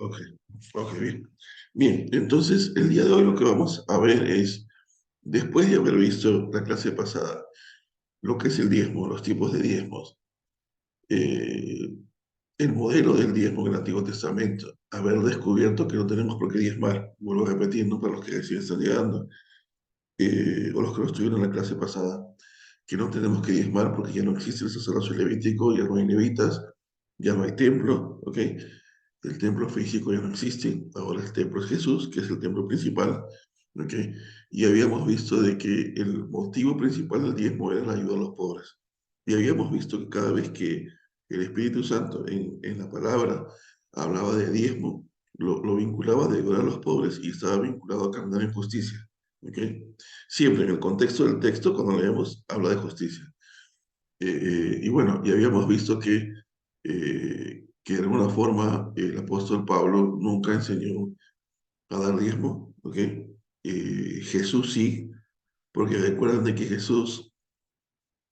Ok, ok, bien. Bien, entonces el día de hoy lo que vamos a ver es, después de haber visto la clase pasada, lo que es el diezmo, los tipos de diezmos, eh, el modelo del diezmo en el Antiguo Testamento, haber descubierto que no tenemos por qué diezmar, vuelvo a repetir, ¿no? Para los que recién están llegando, o los que no estuvieron en la clase pasada, que no tenemos que diezmar porque ya no existe el sacerdocio levítico, ya no hay levitas, ya no hay templo, ¿ok? El templo físico ya no existe, ahora el templo es Jesús, que es el templo principal, ¿ok? Y habíamos visto de que el motivo principal del diezmo era la ayuda a los pobres. Y habíamos visto que cada vez que el Espíritu Santo en la palabra hablaba de diezmo, lo vinculaba de ayudar a los pobres y estaba vinculado a caminar en justicia, ¿ok? Siempre en el contexto del texto, cuando leemos, habla de justicia. Y bueno, y habíamos visto que de alguna forma el apóstol Pablo nunca enseñó a dar diezmo, ¿ok? Jesús sí, porque recuerdan de que Jesús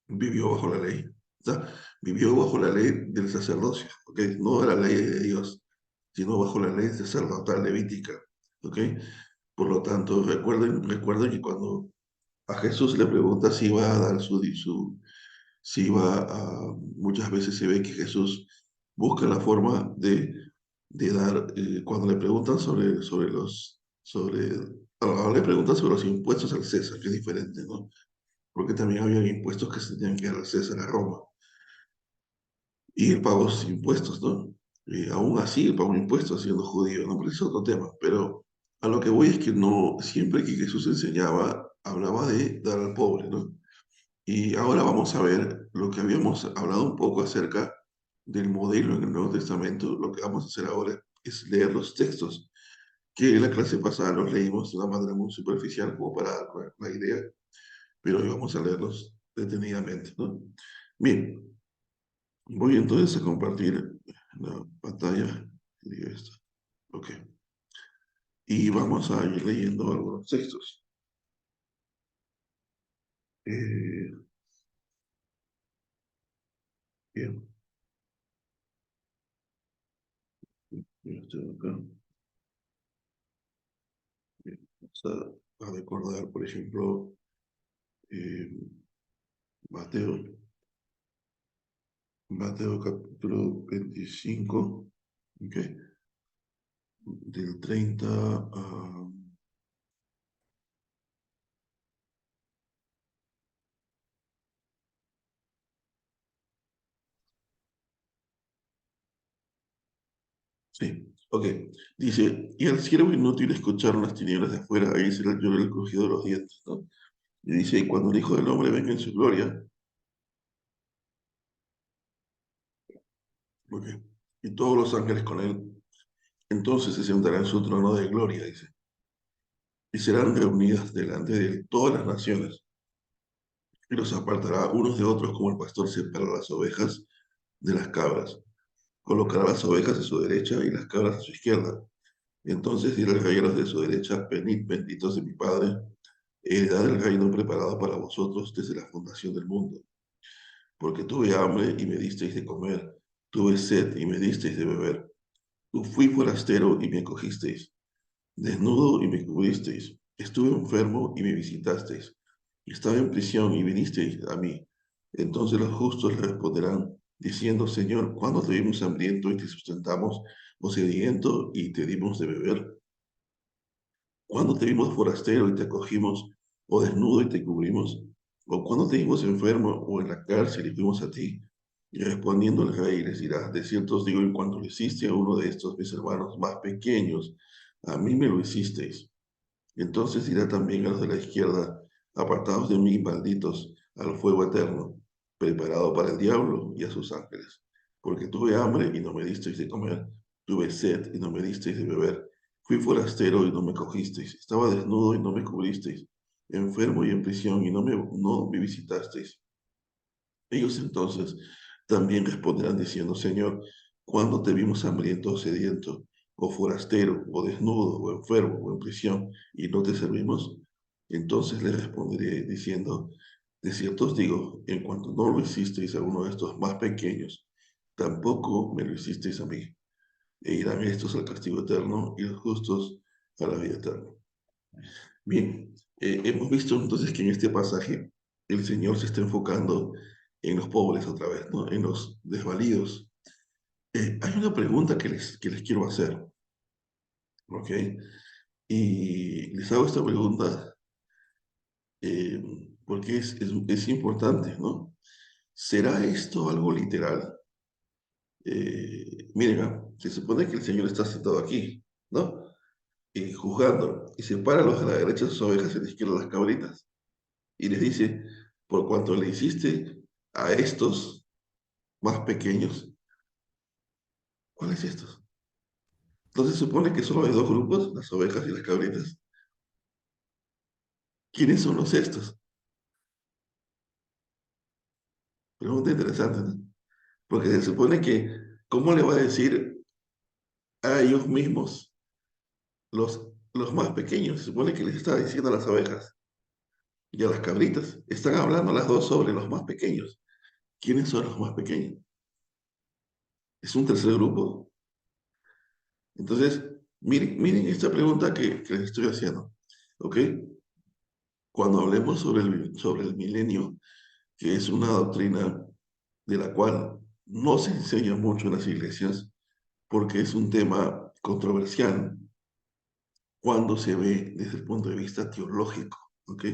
vivió bajo la ley, ¿está? Vivió bajo la ley del sacerdocio, ¿ok? No la ley de Dios, sino bajo la ley sacerdotal levítica, ¿ok? Por lo tanto, recuerden que cuando a Jesús le pregunta si va a dar si va a, muchas veces se ve que Jesús busca la forma de dar, cuando le preguntan ahora le preguntan sobre los impuestos al César, que es diferente, ¿no? Porque también había impuestos que se tenían que dar al César a Roma, y él pagó sus impuestos, ¿no? Aún así, él pagó impuestos siendo judío, ¿no? Pero ese es otro tema, pero a lo que voy es que no, siempre que Jesús enseñaba, hablaba de dar al pobre, ¿no? Y ahora vamos a ver lo que habíamos hablado un poco acerca del modelo en el Nuevo Testamento. Lo que vamos a hacer ahora es leer los textos que en la clase pasada los leímos de una manera muy superficial como para dar la idea, pero hoy vamos a leerlos detenidamente, ¿no? Bien, voy entonces a compartir la pantalla. Digo esto. Ok. Y vamos a ir leyendo algunos textos. Eh, bien, yo estoy acá. Bien, vamos a recordar, por ejemplo, eh, Mateo, Mateo capítulo 25, ¿ok? Del 30 a... Sí, ok. Dice, y al siervo inútil escucharon las tinieblas de afuera, ahí será el lloro del crujido de los dientes, ¿no? Y dice, y cuando el Hijo del Hombre venga en su gloria, ok, y todos los ángeles con él, entonces se sentará en su trono de gloria, dice, y serán reunidas delante de él todas las naciones, y los apartará unos de otros como el pastor separa las ovejas de las cabras. Colocará las ovejas a su derecha y las cabras a su izquierda. Entonces dirá el rey a los de su derecha, venid benditos de mi Padre, heredad el reino preparado para vosotros desde la fundación del mundo. Porque tuve hambre y me disteis de comer, tuve sed y me disteis de beber. Fui forastero y me acogisteis, desnudo y me cubristeis. Estuve enfermo y me visitasteis. Estaba en prisión y vinisteis a mí. Entonces los justos le responderán, diciendo, Señor, ¿cuándo te vimos hambriento y te sustentamos, o sediento y te dimos de beber? ¿Cuándo te vimos forastero y te acogimos, o desnudo y te cubrimos? ¿O cuándo te vimos enfermo o en la cárcel y fuimos a ti? Y respondiendo el rey les dirá, de cierto os digo, en cuanto lo hiciste a uno de estos mis hermanos más pequeños, a mí me lo hicisteis. Entonces dirá también a los de la izquierda, apartados de mí, malditos, al fuego eterno, preparado para el diablo y a sus ángeles. Porque tuve hambre y no me disteis de comer, tuve sed y no me disteis de beber, fui forastero y no me cogisteis, estaba desnudo y no me cubristeis, enfermo y en prisión y no me visitasteis. Ellos entonces también responderán diciendo, Señor, ¿cuándo te vimos hambriento o sediento, o forastero, o desnudo, o enfermo, o en prisión, y no te servimos? Entonces le responderé diciendo, de cierto os digo, en cuanto no lo hicisteis a uno de estos más pequeños, tampoco me lo hicisteis a mí. e irán estos al castigo eterno y los justos a la vida eterna. Bien, hemos visto entonces que en este pasaje el Señor se está enfocando en los pobres otra vez, ¿no? En los desvalidos. Hay una pregunta que les quiero hacer, ¿ok? Y les hago esta pregunta eh, porque es importante, ¿no? ¿Será esto algo literal? Miren, se supone que el Señor está sentado aquí, ¿no? Y juzgando, y separa a los de la derecha sus ovejas y a la izquierda las cabritas. Y les dice, por cuanto le hiciste a estos más pequeños, ¿cuáles estos? Entonces se supone que solo hay dos grupos, las ovejas y las cabritas. ¿Quiénes son los estos? Pregunta interesante, ¿no? Porque se supone que, ¿cómo le va a decir a ellos mismos, los más pequeños? Se supone que les está diciendo a las ovejas y a las cabritas. Están hablando las dos sobre los más pequeños. ¿Quiénes son los más pequeños? ¿Es un tercer grupo? Entonces, miren esta pregunta que les estoy haciendo. ¿Ok? Cuando hablemos sobre el milenio, que es una doctrina de la cual no se enseña mucho en las iglesias, porque es un tema controversial cuando se ve desde el punto de vista teológico. ¿Ok?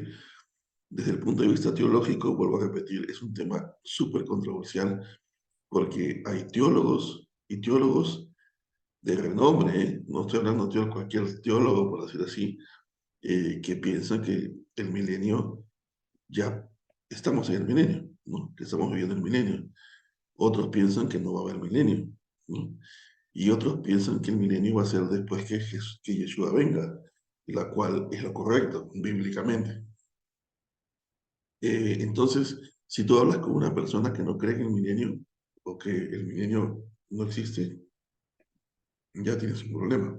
Desde el punto de vista teológico, vuelvo a repetir, es un tema súper controversial porque hay teólogos y teólogos de renombre, ¿eh? No estoy hablando de cualquier teólogo, por decir así, que piensan que el milenio ya estamos en el milenio, ¿no? Que estamos viviendo el milenio. Otros piensan que no va a haber milenio, ¿no? Y otros piensan que el milenio va a ser después que Yeshua venga, la cual es lo correcto bíblicamente. Entonces, si tú hablas con una persona que no cree en el milenio o que el milenio no existe, ya tienes un problema,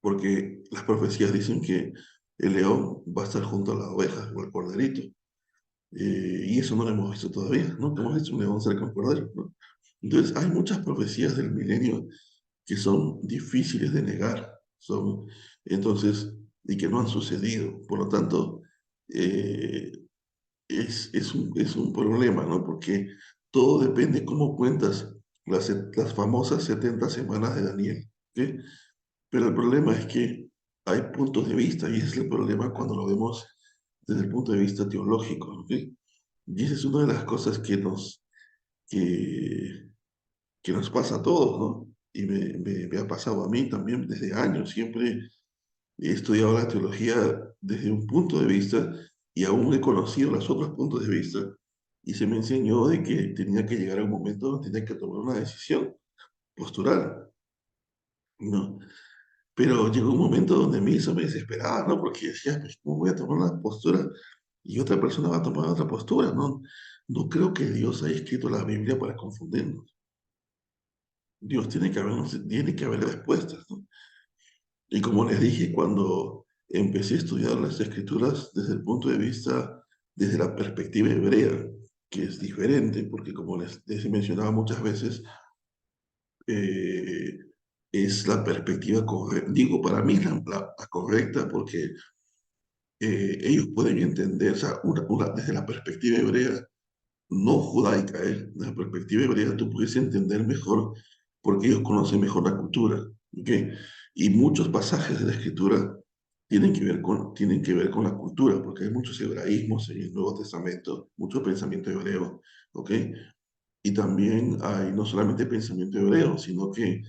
porque las profecías dicen que el león va a estar junto a las ovejas o al corderito. Y eso no lo hemos visto todavía, ¿no? Hemos visto un león cerca de un cordero, ¿no? Entonces, hay muchas profecías del milenio que son difíciles de negar, entonces, y que no han sucedido. Por lo tanto, eh, es un problema, ¿no? Porque todo depende cómo cuentas las famosas 70 semanas de Daniel, ¿ok? Pero el problema es que hay puntos de vista, y ese es el problema cuando lo vemos desde el punto de vista teológico, ¿ok? Y esa es una de las cosas que, que nos pasa a todos, ¿no? Y me ha pasado a mí también desde años. Siempre he estudiado la teología desde un punto de vista y aún he conocido los otros puntos de vista. Y se me enseñó de que tenía que llegar a un momento donde tenía que tomar una decisión postural, ¿no? Pero llegó un momento donde a mí eso me desesperaba, ¿no? Porque decía, pues, ¿cómo voy a tomar una postura y otra persona va a tomar otra postura? No, no creo que Dios haya escrito la Biblia para confundirnos. Dios tiene que haber respuestas, ¿no? Y como les dije, cuando empecé a estudiar las escrituras desde el punto de vista, desde la perspectiva hebrea, que es diferente, porque como les he mencionado muchas veces, eh, es la perspectiva correcta. Digo, para mí es la correcta porque ellos pueden entender, o sea, desde la perspectiva hebrea, no judaica, desde la perspectiva hebrea, tú puedes entender mejor porque ellos conocen mejor la cultura, ¿ok? Y muchos pasajes de la escritura tienen que ver con la cultura, porque hay muchos hebraísmos en el Nuevo Testamento, mucho pensamiento hebreo, ¿ok? Y también hay no solamente pensamiento hebreo, sino que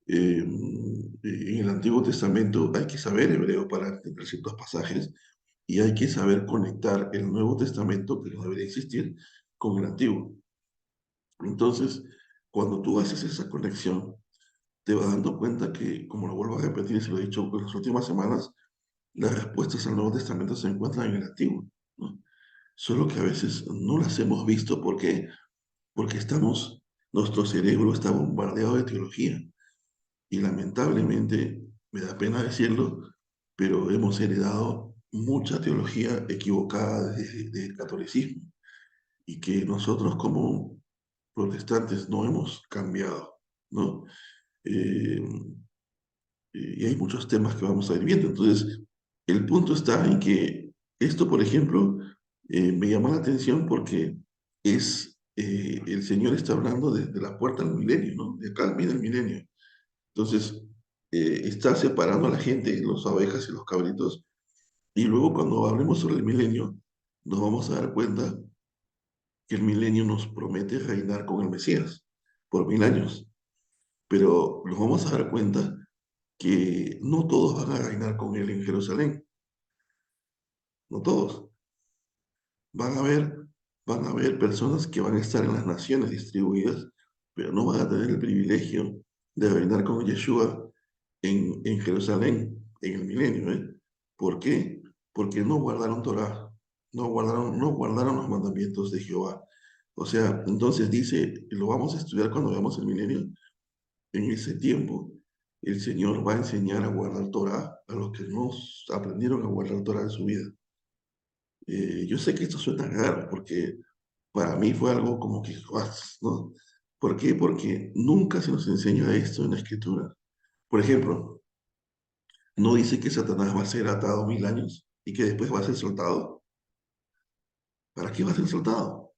en el Antiguo Testamento hay que saber hebreo para entender ciertos pasajes y hay que saber conectar el Nuevo Testamento, que no debería existir, con el Antiguo. Entonces, cuando tú haces esa conexión, te vas dando cuenta que, como lo vuelvo a repetir y se lo he dicho en las últimas semanas, las respuestas al Nuevo Testamento se encuentran en el Antiguo, ¿no? Solo que a veces no las hemos visto porque nuestro cerebro está bombardeado de teología y lamentablemente, me da pena decirlo, pero hemos heredado mucha teología equivocada del catolicismo y que nosotros como protestantes no hemos cambiado. ¿no? Eh, y hay muchos temas que vamos a ir viendo. Entonces, el punto está en que esto, por ejemplo, me llama la atención porque el Señor está hablando de la puerta al milenio, ¿no? De acá viene el milenio. Entonces, está separando a la gente, los abejas y los cabritos, y luego cuando hablemos sobre el milenio, nos vamos a dar cuenta que el milenio nos promete reinar con el Mesías por 1000 años, pero nos vamos a dar cuenta que no todos van a reinar con él en Jerusalén, no todos. Van a haber, van a haber personas que van a estar en las naciones distribuidas, pero no van a tener el privilegio de reinar con Yeshua en Jerusalén, en el milenio, ¿eh? ¿Por qué? Porque no guardaron Torah, no guardaron los mandamientos de Jehová. O sea, entonces dice, y lo vamos a estudiar cuando veamos el milenio, en ese tiempo el Señor va a enseñar a guardar Torah a los que no aprendieron a guardar Torah en su vida. Yo sé que esto suena raro porque para mí fue algo como que, "What", ¿no? ¿Por qué? Porque nunca se nos enseña esto en la Escritura. Por ejemplo, no dice que Satanás va a ser atado 1000 años y que después va a ser soltado. ¿Para qué va a ser soltado?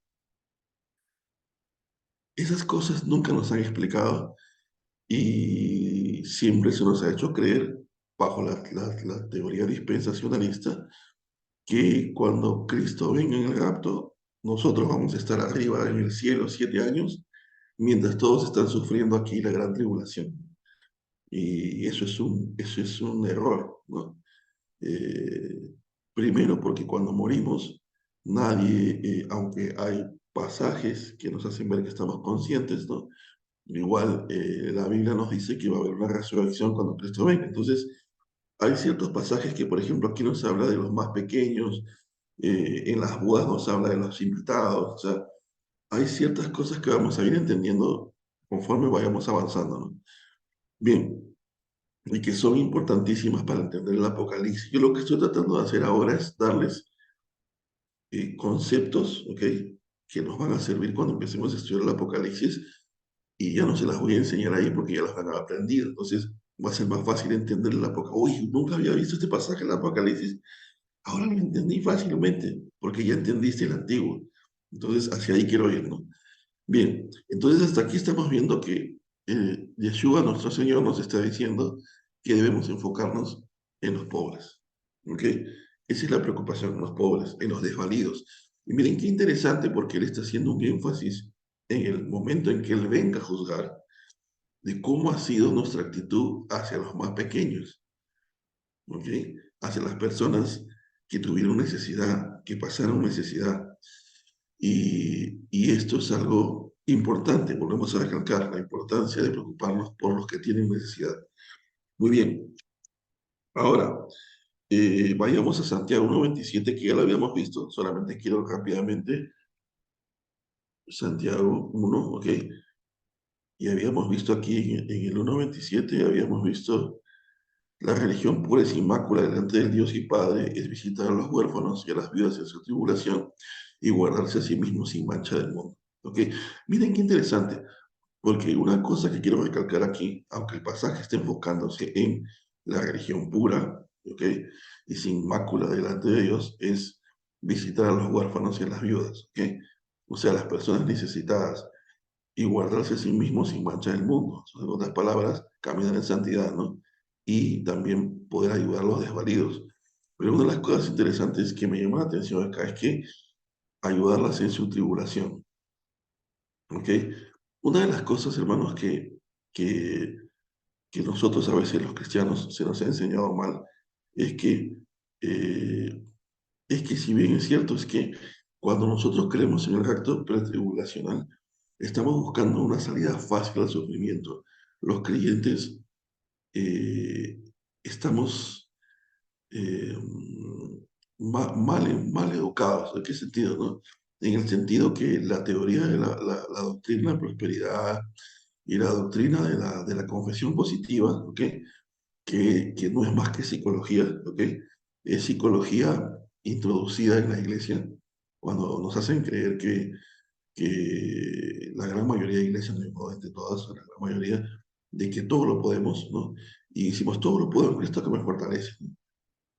Esas cosas nunca nos han explicado y siempre se nos ha hecho creer, bajo la teoría dispensacionalista, que cuando Cristo venga en el rapto, nosotros vamos a estar arriba en el cielo 7 años, mientras todos están sufriendo aquí la gran tribulación. Y eso es un error, ¿no? Eh, Primero porque cuando morimos, nadie, aunque hay pasajes que nos hacen ver que estamos conscientes, ¿no? Igual la Biblia nos dice que va a haber una resurrección cuando Cristo venga. Entonces, hay ciertos pasajes que, por ejemplo, aquí nos habla de los más pequeños, en las bodas nos habla de los invitados, o sea, hay ciertas cosas que vamos a ir entendiendo conforme vayamos avanzando, ¿no? Bien, y que son importantísimas para entender el Apocalipsis. Yo lo que estoy tratando de hacer ahora es darles conceptos, ¿ok? Que nos van a servir cuando empecemos a estudiar el Apocalipsis y ya no se las voy a enseñar ahí porque ya las van a aprender. Entonces va a ser más fácil entender el Apocalipsis. Uy, nunca había visto este pasaje en el Apocalipsis. Ahora lo entendí fácilmente porque ya entendiste el antiguo. Entonces hacia ahí quiero ir, ¿no? Bien, entonces hasta aquí estamos viendo que Yeshua, nuestro Señor, nos está diciendo que debemos enfocarnos en los pobres. ¿Ok? Esa es la preocupación, en los pobres, en los desvalidos. Y miren qué interesante porque Él está haciendo un énfasis en el momento en que Él venga a juzgar de cómo ha sido nuestra actitud hacia los más pequeños. ¿Ok? Hacia las personas que tuvieron necesidad, que pasaron necesidad. Y esto es algo importante, volvemos a recalcar la importancia de preocuparnos por los que tienen necesidad. Muy bien, ahora vayamos a Santiago 1:27, que ya lo habíamos visto, solamente quiero rápidamente, Santiago 1, ok, y habíamos visto aquí en el 1:27, habíamos visto la religión pura y inmácula delante del Dios y Padre es visitar a los huérfanos y a las viudas en su tribulación y guardarse a sí mismo sin mancha del mundo. ¿Ok? Miren qué interesante. Porque una cosa que quiero recalcar aquí, aunque el pasaje esté enfocándose en la religión pura, ¿ok? Y sin mácula delante de Dios, es visitar a los huérfanos y a las viudas, ¿ok? O sea, las personas necesitadas y guardarse a sí mismos sin mancha del mundo. En otras palabras, caminar en santidad, ¿no? Y también poder ayudar a los desvalidos. Pero una de las cosas interesantes que me llama la atención acá es que ayudarlas en su tribulación, ¿ok? Una de las cosas, hermanos, que que nosotros a veces los cristianos se nos ha enseñado mal, es que, eh, es que si bien es cierto, es que cuando nosotros creemos en el rapto pretribulacional, estamos buscando una salida fácil al sufrimiento. Los creyentes eh, estamos mal educados. ¿En qué sentido, no? En el sentido que la teoría de la doctrina de prosperidad y la doctrina de la confesión positiva, ¿ok? Que no es más que psicología, ¿ok? Es psicología introducida en la iglesia cuando nos hacen creer que la gran mayoría de iglesias, no digo entre todas, la gran mayoría, de que todo lo podemos, ¿no? Y decimos, todo lo puedo en Cristo que me fortalece, ¿no?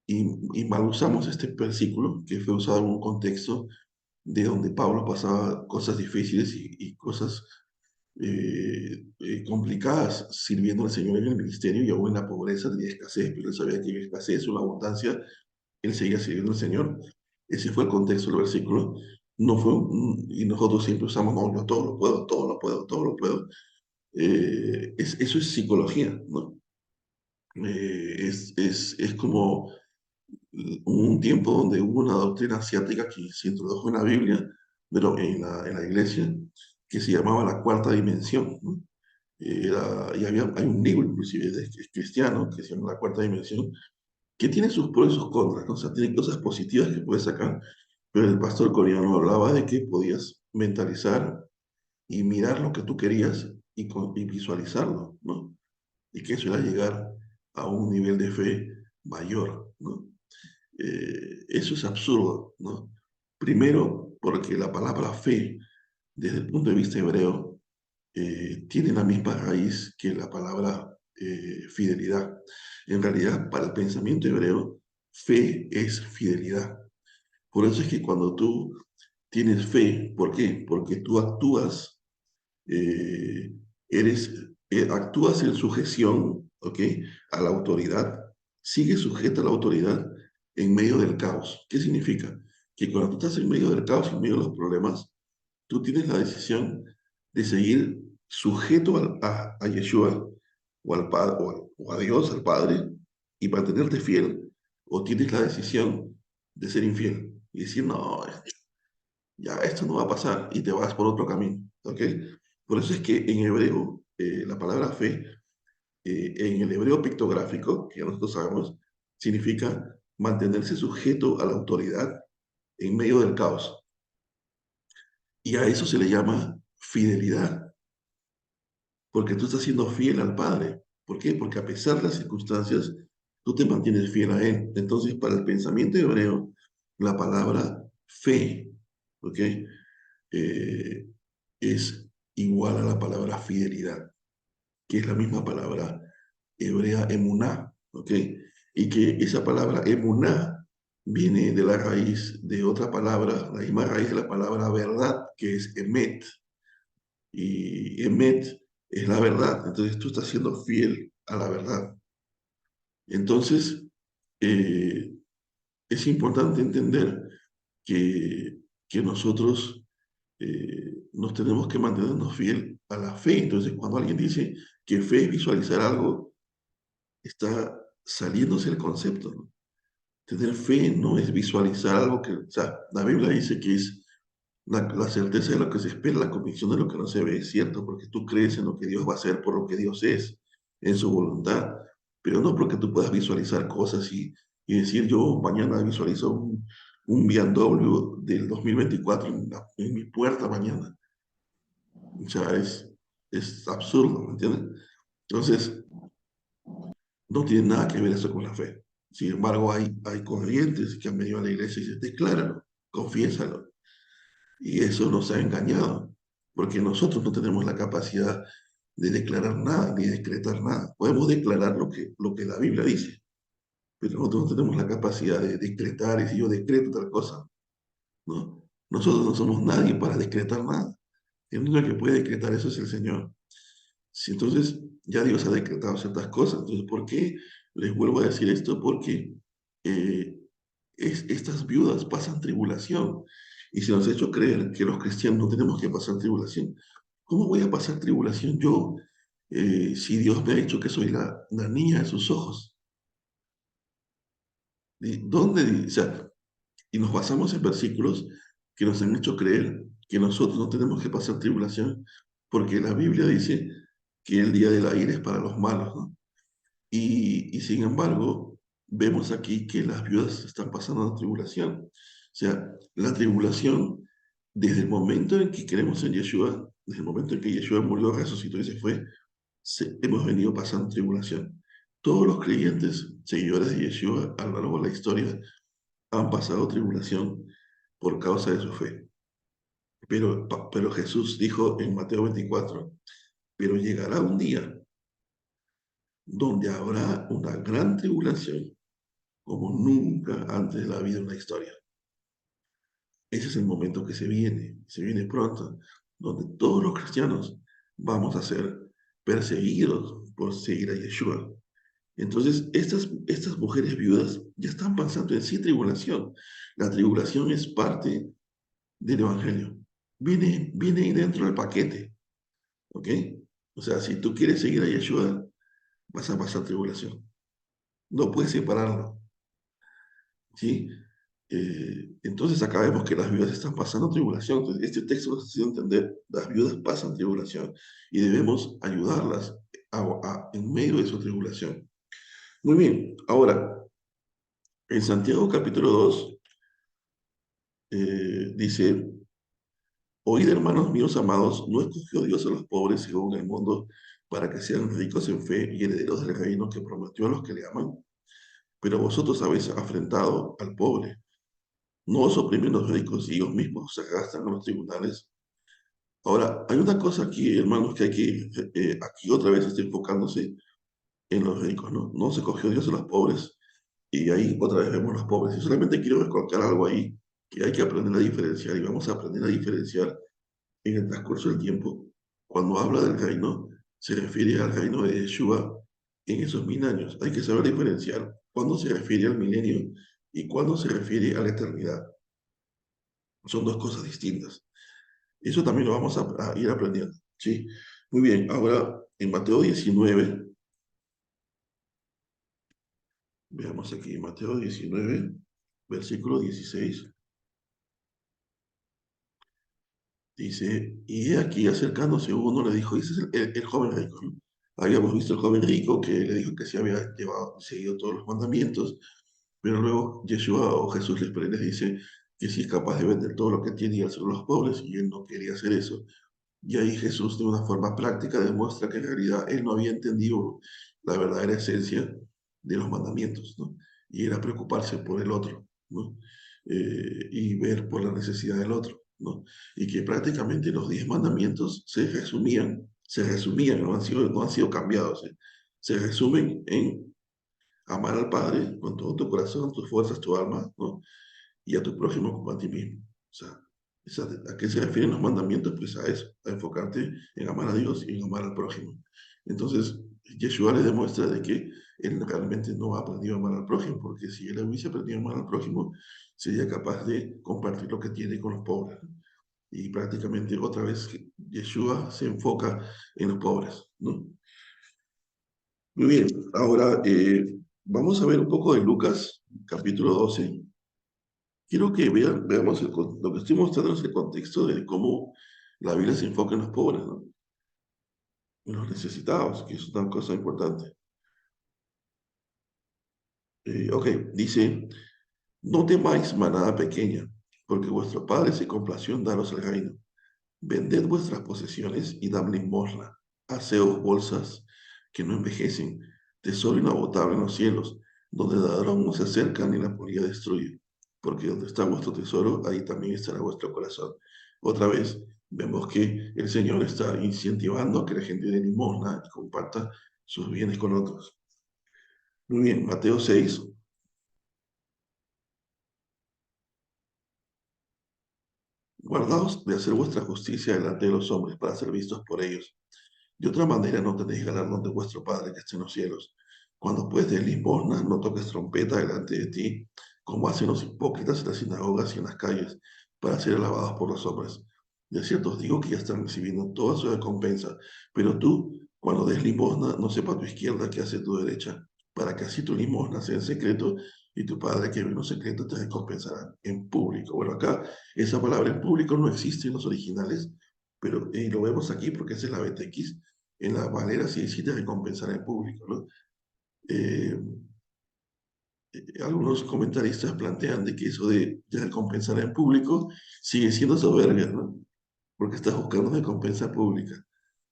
Y mal usamos este versículo que fue usado en un contexto de donde Pablo pasaba cosas difíciles y cosas complicadas sirviendo al Señor en el ministerio y aún en la pobreza tenía escasez, pero él sabía que en escasez o en abundancia él seguía sirviendo al Señor. Ese fue el contexto del versículo. No fue y nosotros siempre usamos, no, yo todo lo puedo, todo lo puedo, todo lo puedo. Eso es psicología, ¿no? Es como un tiempo donde hubo una doctrina asiática que se introdujo en la Biblia, pero en la iglesia, que se llamaba la cuarta dimensión, ¿no? Hay un libro inclusive cristiano que se llama La Cuarta Dimensión, que tiene sus pros y sus contras, ¿no? O sea, tiene cosas positivas que puedes sacar, pero el pastor coreano hablaba de que podías mentalizar y mirar lo que tú querías y visualizarlo, ¿no? Y que eso era llegar a un nivel de fe mayor, ¿no? Eso es absurdo, ¿no? Primero, porque la palabra fe, desde el punto de vista hebreo, tiene la misma raíz que la palabra fidelidad. En realidad, para el pensamiento hebreo, fe es fidelidad. Por eso es que cuando tú tienes fe, ¿por qué? Porque tú actúas, eh, eres, actúas en sujeción, ¿ok? A la autoridad, sigues sujeta a la autoridad en medio del caos. ¿Qué significa? Que cuando tú estás en medio del caos, en medio de los problemas, tú tienes la decisión de seguir sujeto a Yeshua o al Padre o a Dios, al Padre, y mantenerte fiel, o tienes la decisión de ser infiel y decir, no, ya esto no va a pasar y te vas por otro camino, ¿ok? Por eso es que en hebreo, la palabra fe, en el hebreo pictográfico, que nosotros sabemos, significa mantenerse sujeto a la autoridad en medio del caos. Y a eso se le llama fidelidad, porque tú estás siendo fiel al Padre. ¿Por qué? Porque a pesar de las circunstancias, tú te mantienes fiel a Él. Entonces, para el pensamiento hebreo, la palabra fe, ¿ok? Eh, es igual a la palabra fidelidad, que es la misma palabra hebrea emuná, ¿ok? Y que esa palabra emuná viene de la raíz de otra palabra, la misma raíz de la palabra verdad, que es emet, y emet es la verdad, entonces tú estás siendo fiel a la verdad. Entonces, eh, es importante entender que, que nosotros nos tenemos que mantenernos fiel a la fe. Entonces, cuando alguien dice que fe es visualizar algo, está saliéndose el concepto, ¿no? Tener fe no es visualizar algo que, o sea, la Biblia dice que es la certeza de lo que se espera, la convicción de lo que no se ve, es cierto, porque tú crees en lo que Dios va a hacer por lo que Dios es, en su voluntad, pero no porque tú puedas visualizar cosas y decir, yo mañana visualizo un BMW del 2024 en mi puerta mañana. O sea, es absurdo, ¿me entiendes? Entonces, no tiene nada que ver eso con la fe. Sin embargo, hay corrientes que han venido a la iglesia y dicen, decláralo, confiésalo. Y eso nos ha engañado, porque nosotros no tenemos la capacidad de declarar nada, ni decretar nada. Podemos declarar lo que la Biblia dice, pero nosotros no tenemos la capacidad de decretar y si yo decreto tal cosa, ¿no? Nosotros no somos nadie para decretar nada. El único que puede decretar eso es el Señor. Si entonces ya Dios ha decretado ciertas cosas, entonces ¿por qué les vuelvo a decir esto? Porque eh, estas viudas pasan tribulación y se nos ha hecho creer que los cristianos no tenemos que pasar tribulación. ¿Cómo voy a pasar tribulación yo si Dios me ha dicho que soy la niña de sus ojos? ¿Dónde? O sea, y nos basamos en versículos que nos han hecho creer que nosotros no tenemos que pasar tribulación, porque la Biblia dice que el día de la ira es para los malos, ¿no? Y sin embargo, vemos aquí que las viudas están pasando la tribulación. O sea, la tribulación, desde el momento en que creemos en Yeshua, desde el momento en que Yeshua murió, resucitó y se fue, hemos venido pasando tribulación. Todos los creyentes, seguidores de Yeshua, a lo largo de la historia, han pasado tribulación por causa de su fe. Pero Jesús dijo en Mateo 24, pero llegará un día donde habrá una gran tribulación como nunca antes de la vida en la historia. Ese es el momento que se viene pronto, donde todos los cristianos vamos a ser perseguidos por seguir a Yeshua. Entonces, estas mujeres viudas ya están pasando en sí tribulación. La tribulación es parte del Evangelio. Viene ahí dentro del paquete, ¿ok? O sea, si tú quieres seguir a Yeshua, vas a pasar tribulación. No puedes separarlo, ¿sí? Entonces acá vemos que las viudas están pasando tribulación. Entonces, este texto nos hace entender, las viudas pasan tribulación y debemos ayudarlas en medio de su tribulación. Muy bien, ahora, en Santiago capítulo 2 dice, oíd hermanos míos amados, no escogió Dios a los pobres según el mundo para que sean ricos en fe y herederos del reino que prometió a los que le aman. Pero vosotros habéis afrentado al pobre. No os oprimen los ricos y ellos mismos se gastan en los tribunales. Ahora, hay una cosa aquí, hermanos, que hay que, aquí otra vez está enfocándose en los ricos, ¿no? No se cogió Dios a los pobres y ahí otra vez vemos los pobres. Y solamente quiero recalcar algo ahí que hay que aprender a diferenciar y vamos a aprender a diferenciar en el transcurso del tiempo. Cuando habla del reino, se refiere al reino de Yeshua en esos 1000 años. Hay que saber diferenciar cuándo se refiere al milenio y cuándo se refiere a la eternidad. Son dos cosas distintas. Eso también lo vamos a ir aprendiendo, ¿sí? Muy bien, ahora en Mateo 19, veamos aquí, Mateo 19, versículo 16, dice, y he aquí acercándose uno le dijo, ese es el joven rico, ¿no? Habíamos visto el joven rico que le dijo que se había seguido todos los mandamientos, pero luego Yeshua o Jesús les dice que si es capaz de vender todo lo que tiene y hacer a los pobres, y él no quería hacer eso. Y ahí Jesús de una forma práctica demuestra que en realidad él no había entendido la verdadera esencia de los mandamientos, ¿no? Y era preocuparse por el otro, ¿no? Y ver por la necesidad del otro, ¿no? Y que prácticamente los 10 mandamientos se resumían, no han sido cambiados, ¿eh? Se resumen en amar al Padre con todo tu corazón, tus fuerzas, tu alma, ¿no? Y a tu prójimo como a ti mismo. O sea, ¿a qué se refieren los mandamientos? Pues a eso, a enfocarte en amar a Dios y en amar al prójimo. Entonces, Yeshua le demuestra de que él realmente no ha aprendido a amar al prójimo, porque si él hubiese aprendido a amar al prójimo, sería capaz de compartir lo que tiene con los pobres, ¿no? Y prácticamente otra vez Yeshua se enfoca en los pobres, ¿no? Muy bien, ahora vamos a ver un poco de Lucas, capítulo 12. Quiero que veamos lo que estoy mostrando es el contexto de cómo la Biblia se enfoca en los pobres, ¿no? En los necesitados, que es una cosa importante. Ok, dice, no temáis manada pequeña, porque vuestro Padre se complació en daros el reino. Vended vuestras posesiones y dadme limosna. Haceos bolsas que no envejecen, tesoro inagotable en los cielos, donde el ladrón no se acerca ni la polilla destruye. Porque donde está vuestro tesoro, ahí también estará vuestro corazón. Otra vez, vemos que el Señor está incentivando a que la gente dé limosna y comparta sus bienes con otros. Muy bien, Mateo 6. Guardaos de hacer vuestra justicia delante de los hombres para ser vistos por ellos. De otra manera no tenéis galardón de vuestro Padre que está en los cielos. Cuando pues des limosna, no toques trompeta delante de ti, como hacen los hipócritas en las sinagogas y en las calles, para ser alabados por los hombres. De cierto os digo que ya están recibiendo toda su recompensa. Pero tú, cuando des limosna, no sepa tu izquierda qué hace tu derecha, para que así tu limosna sea en secreto, y tu Padre que ve en lo secreto te recompensará en público. Bueno, acá esa palabra en público no existe en los originales, pero lo vemos aquí porque esa es la BTX. En la manera sí te recompensará en público, ¿no? Eh, Algunos comentaristas plantean de que eso de recompensar en público sigue siendo soberbia, ¿no? Porque estás buscando recompensa pública.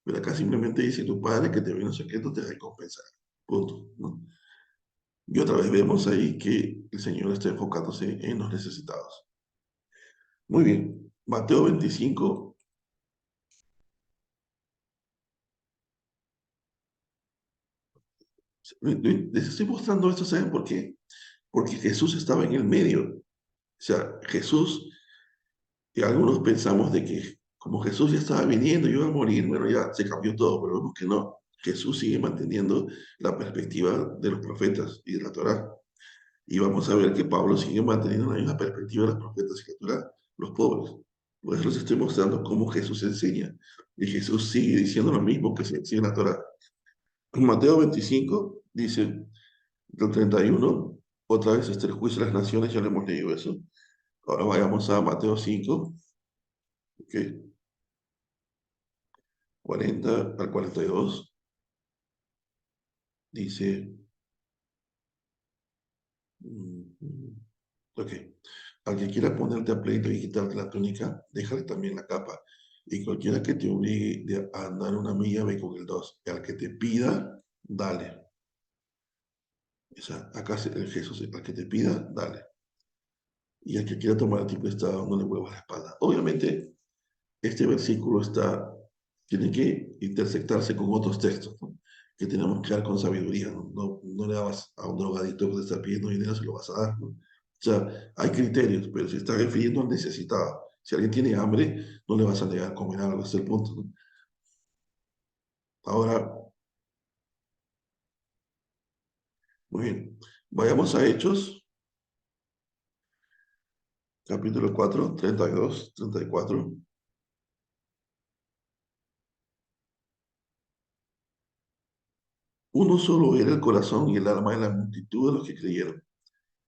Pero acá simplemente dice tu padre que te ve en secreto te recompensará. Punto, ¿no? Y otra vez vemos ahí que el Señor está enfocándose en los necesitados. Muy bien. Mateo 25, les estoy mostrando esto, ¿saben por qué? Porque Jesús estaba en el medio. O sea, Jesús, y algunos pensamos de que como Jesús ya estaba viniendo y iba a morir, bueno, ya se cambió todo, pero vemos que no. Jesús sigue manteniendo la perspectiva de los profetas y de la Torá. Y vamos a ver que Pablo sigue manteniendo la misma perspectiva de los profetas y la Torá, los pobres. Por eso les estoy mostrando cómo Jesús enseña. Y Jesús sigue diciendo lo mismo que se enseña en la Torá. En Mateo 25 dice, del 31, otra vez el juicio de las naciones, ya lo hemos leído eso. Ahora vayamos a Mateo 5, ok, 40 al 42. Dice, mm, ok, al que quiera ponerte a pleito y quitarte la túnica, déjale también la capa. Y cualquiera que te obligue a andar una milla, ve con el dos. Y al que te pida, dale. O sea, acá el Jesús, al que te pida, dale. Y al que quiera tomar a ti prestado, no le vuelvas la espalda. Obviamente, este versículo tiene que intersectarse con otros textos, ¿no? Que tenemos que dar con sabiduría, ¿no? No le das a un drogadicto que te está pidiendo dinero, se lo vas a dar, ¿no? O sea, hay criterios, pero se está refiriendo al necesitado. Si alguien tiene hambre, no le vas a negar comer algo, ese es el punto, ¿no? Ahora, muy bien, vayamos a Hechos, capítulo 4, 32, 34. Uno solo era el corazón y el alma de la multitud de los que creyeron,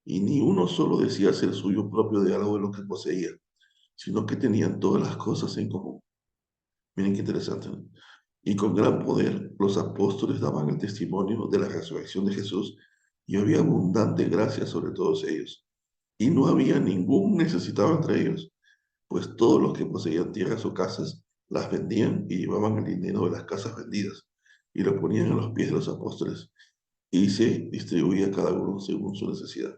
y ni uno solo decía ser suyo propio de algo de lo que poseía, sino que tenían todas las cosas en común. Miren qué interesante, ¿no? Y con gran poder los apóstoles daban el testimonio de la resurrección de Jesús y había abundante gracia sobre todos ellos. Y no había ningún necesitado entre ellos, pues todos los que poseían tierras o casas las vendían y llevaban el dinero de las casas vendidas y lo ponían a los pies de los apóstoles y se distribuía cada uno según su necesidad.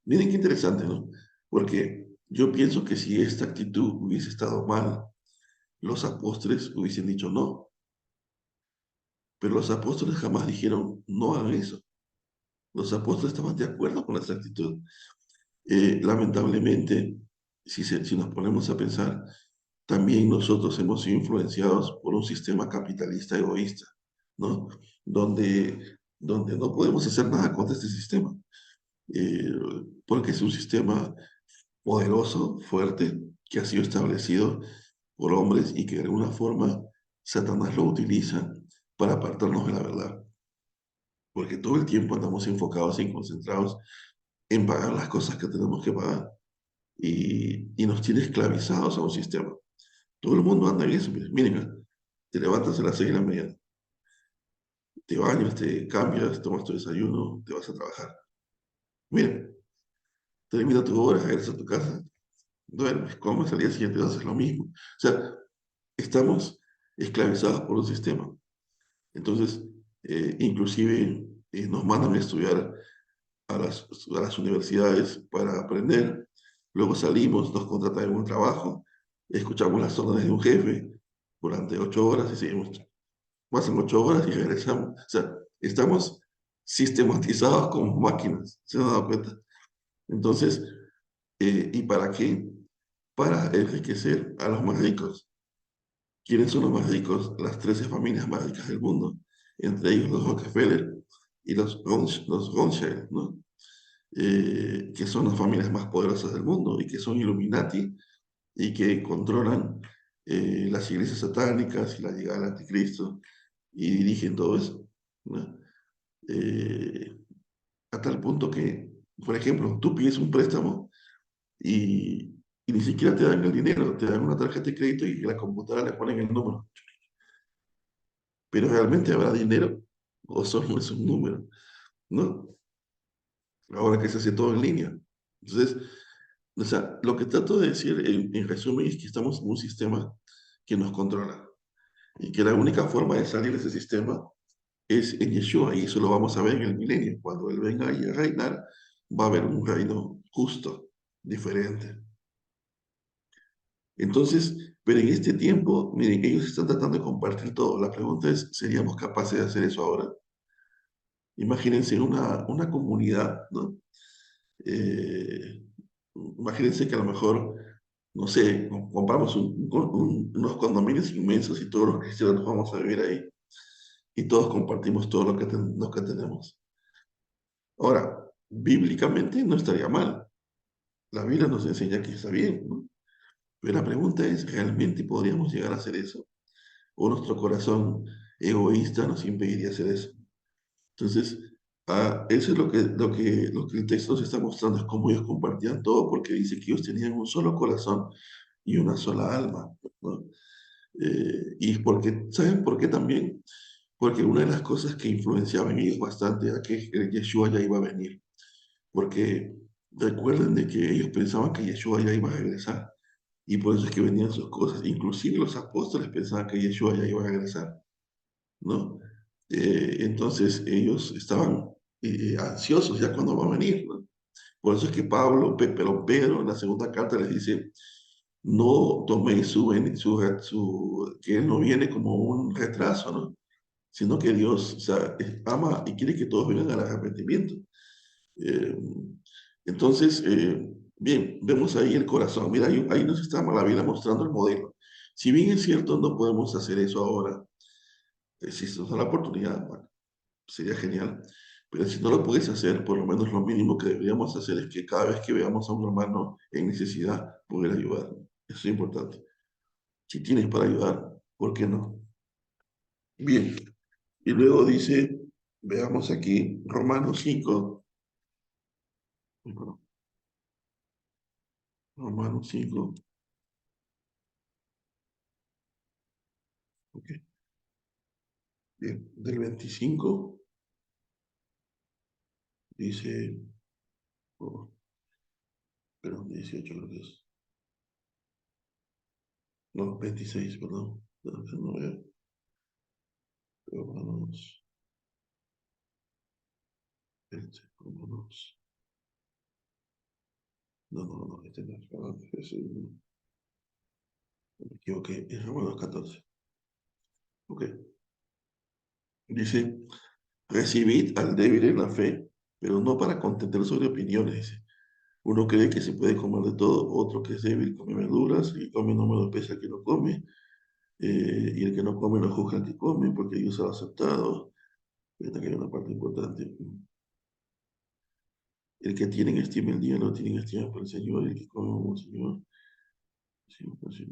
Miren qué interesante, ¿no? Porque yo pienso que si esta actitud hubiese estado mal, los apóstoles hubiesen dicho no, pero los apóstoles jamás dijeron no hagan eso. Los apóstoles estaban de acuerdo con esa actitud. Lamentablemente, si nos ponemos a pensar, también nosotros hemos sido influenciados por un sistema capitalista egoísta, ¿no? Donde no podemos hacer nada contra este sistema, eh, porque es un sistema poderoso, fuerte, que ha sido establecido por hombres y que de alguna forma Satanás lo utiliza para apartarnos de la verdad, porque todo el tiempo andamos enfocados y concentrados en pagar las cosas que tenemos que pagar y nos tiene esclavizados a un sistema. Todo el mundo anda en eso. Miren, te levantas a las 6 de la mañana, te bañas, te cambias, tomas tu desayuno, te vas a trabajar. Miren, termina tu hora, regresas a tu casa, duermes, comes, al día siguiente haces lo mismo. O sea, estamos esclavizados por un sistema. Entonces, inclusive nos mandan a estudiar a las universidades para aprender, luego salimos, nos contratan en un trabajo, escuchamos las órdenes de un jefe durante 8 horas y seguimos, pasan 8 horas y regresamos. O sea, estamos sistematizados como máquinas, ¿se han dado cuenta? Entonces, ¿y para qué? Para enriquecer a los más ricos. ¿Quiénes son los más ricos? Las 13 familias más ricas del mundo, entre ellos los Rockefeller y los Rothschild, ¿no? Que son las familias más poderosas del mundo y que son Illuminati y que controlan las iglesias satánicas y la llegada del anticristo y dirigen todo eso, ¿no? Eh, a tal punto que, por ejemplo, tú pides un préstamo y ni siquiera te dan el dinero, te dan una tarjeta de crédito y en la computadora le ponen el número. Pero realmente habrá dinero o solo es un número, ¿no? Ahora que se hace todo en línea. Entonces, o sea, lo que trato de decir en resumen es que estamos en un sistema que nos controla y que la única forma de salir de ese sistema es en Yeshua y eso lo vamos a ver en el milenio. Cuando Él venga ahí a reinar, va a haber un reino justo, diferente. Entonces, pero en este tiempo, miren, ellos están tratando de compartir todo. La pregunta es, ¿seríamos capaces de hacer eso ahora? Imagínense una comunidad, ¿no? Eh, Imagínense que a lo mejor, no sé, compramos unos condominios inmensos y todos los cristianos vamos a vivir ahí y todos compartimos todo lo que tenemos. Ahora, bíblicamente no estaría mal. La Biblia nos enseña que está bien, ¿no? Pero la pregunta es, ¿realmente podríamos llegar a hacer eso? ¿O nuestro corazón egoísta nos impediría hacer eso? Entonces, eso es lo que el texto nos está mostrando, es cómo ellos compartían todo, porque dice que ellos tenían un solo corazón y una sola alma, ¿no? Y porque, ¿saben por qué también? Porque una de las cosas que influenciaba en ellos bastante era que Yeshua ya iba a venir, porque recuerden de que ellos pensaban que Yeshua ya iba a regresar, y por eso es que venían sus cosas, inclusive los apóstoles pensaban que Yeshua ya iba a regresar, ¿no? Entonces ellos estaban ansiosos ya cuando va a venir, ¿no? Por eso es que pero Pedro en la segunda carta les dice, no toméis que Él no viene como un retraso, ¿no? Sino que Dios, o sea, ama y quiere que todos vengan al arrepentimiento. Eh, entonces, bien, vemos ahí el corazón. Mira, ahí nos está la Biblia mostrando el modelo. Si bien es cierto, no podemos hacer eso ahora, si se nos da la oportunidad, bueno, sería genial. Pero si no lo puedes hacer, por lo menos lo mínimo que deberíamos hacer es que cada vez que veamos a un hermano en necesidad, poder ayudar. Eso es importante. Si tienes para ayudar, ¿por qué no? Bien. Y luego dice, veamos aquí, Romanos 5. Bueno, Romanos 5. Ok. Bien. Del 25 dice, oh, perdón, 18 creo que es. No, 26, perdón. No, no veo. Romanos, Romanos. No, no, no, este no es, perdón, me equivoqué, es Romanos 14. Ok. Dice, recibid al débil en la fe, pero no para contender sobre opiniones, dice. Uno cree que se puede comer de todo, otro que es débil come verduras, el que come no me lo pesa el que no come, y el que no come no juzga al que come, porque Dios ha aceptado. Fíjate que hay una parte importante. El que tiene en estima el día, no tiene en estima por el Señor, el que come como el Señor. Sí, pues, sí,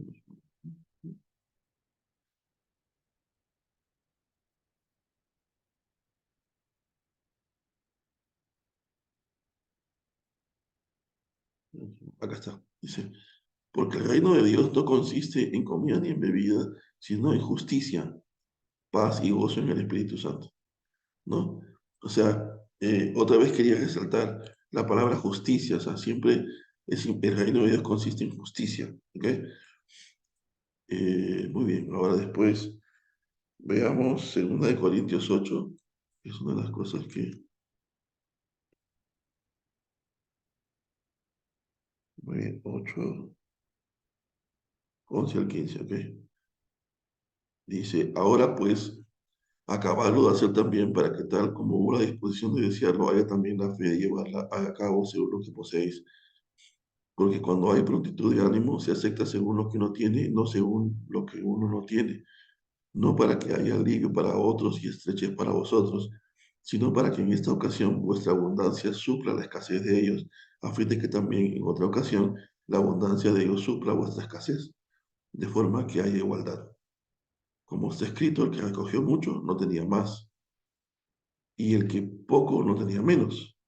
acá está. Dice, porque el reino de Dios no consiste en comida ni en bebida, sino en justicia, paz y gozo en el Espíritu Santo, ¿no? O sea, otra vez quería resaltar la palabra justicia, o sea, siempre el reino de Dios consiste en justicia, ¿ok? Muy bien, ahora después veamos 2 Corintios 8, que es una de las cosas que, muy bien, 8, 11 al 15, ¿ok? Dice, ahora pues, acabadlo de hacer también para que tal como hubo la disposición de desearlo, haya también la fe de llevarla a cabo según lo que poseéis. Porque cuando hay prontitud de ánimo, se acepta según lo que uno tiene, no según lo que uno no tiene, no para que haya alivio para otros y estrechez para vosotros, sino para que en esta ocasión vuestra abundancia supla la escasez de ellos, a fin de que también en otra ocasión la abundancia de ellos supla vuestra escasez, de forma que haya igualdad. Como está escrito, el que recogió mucho no tenía más, y el que poco no tenía menos.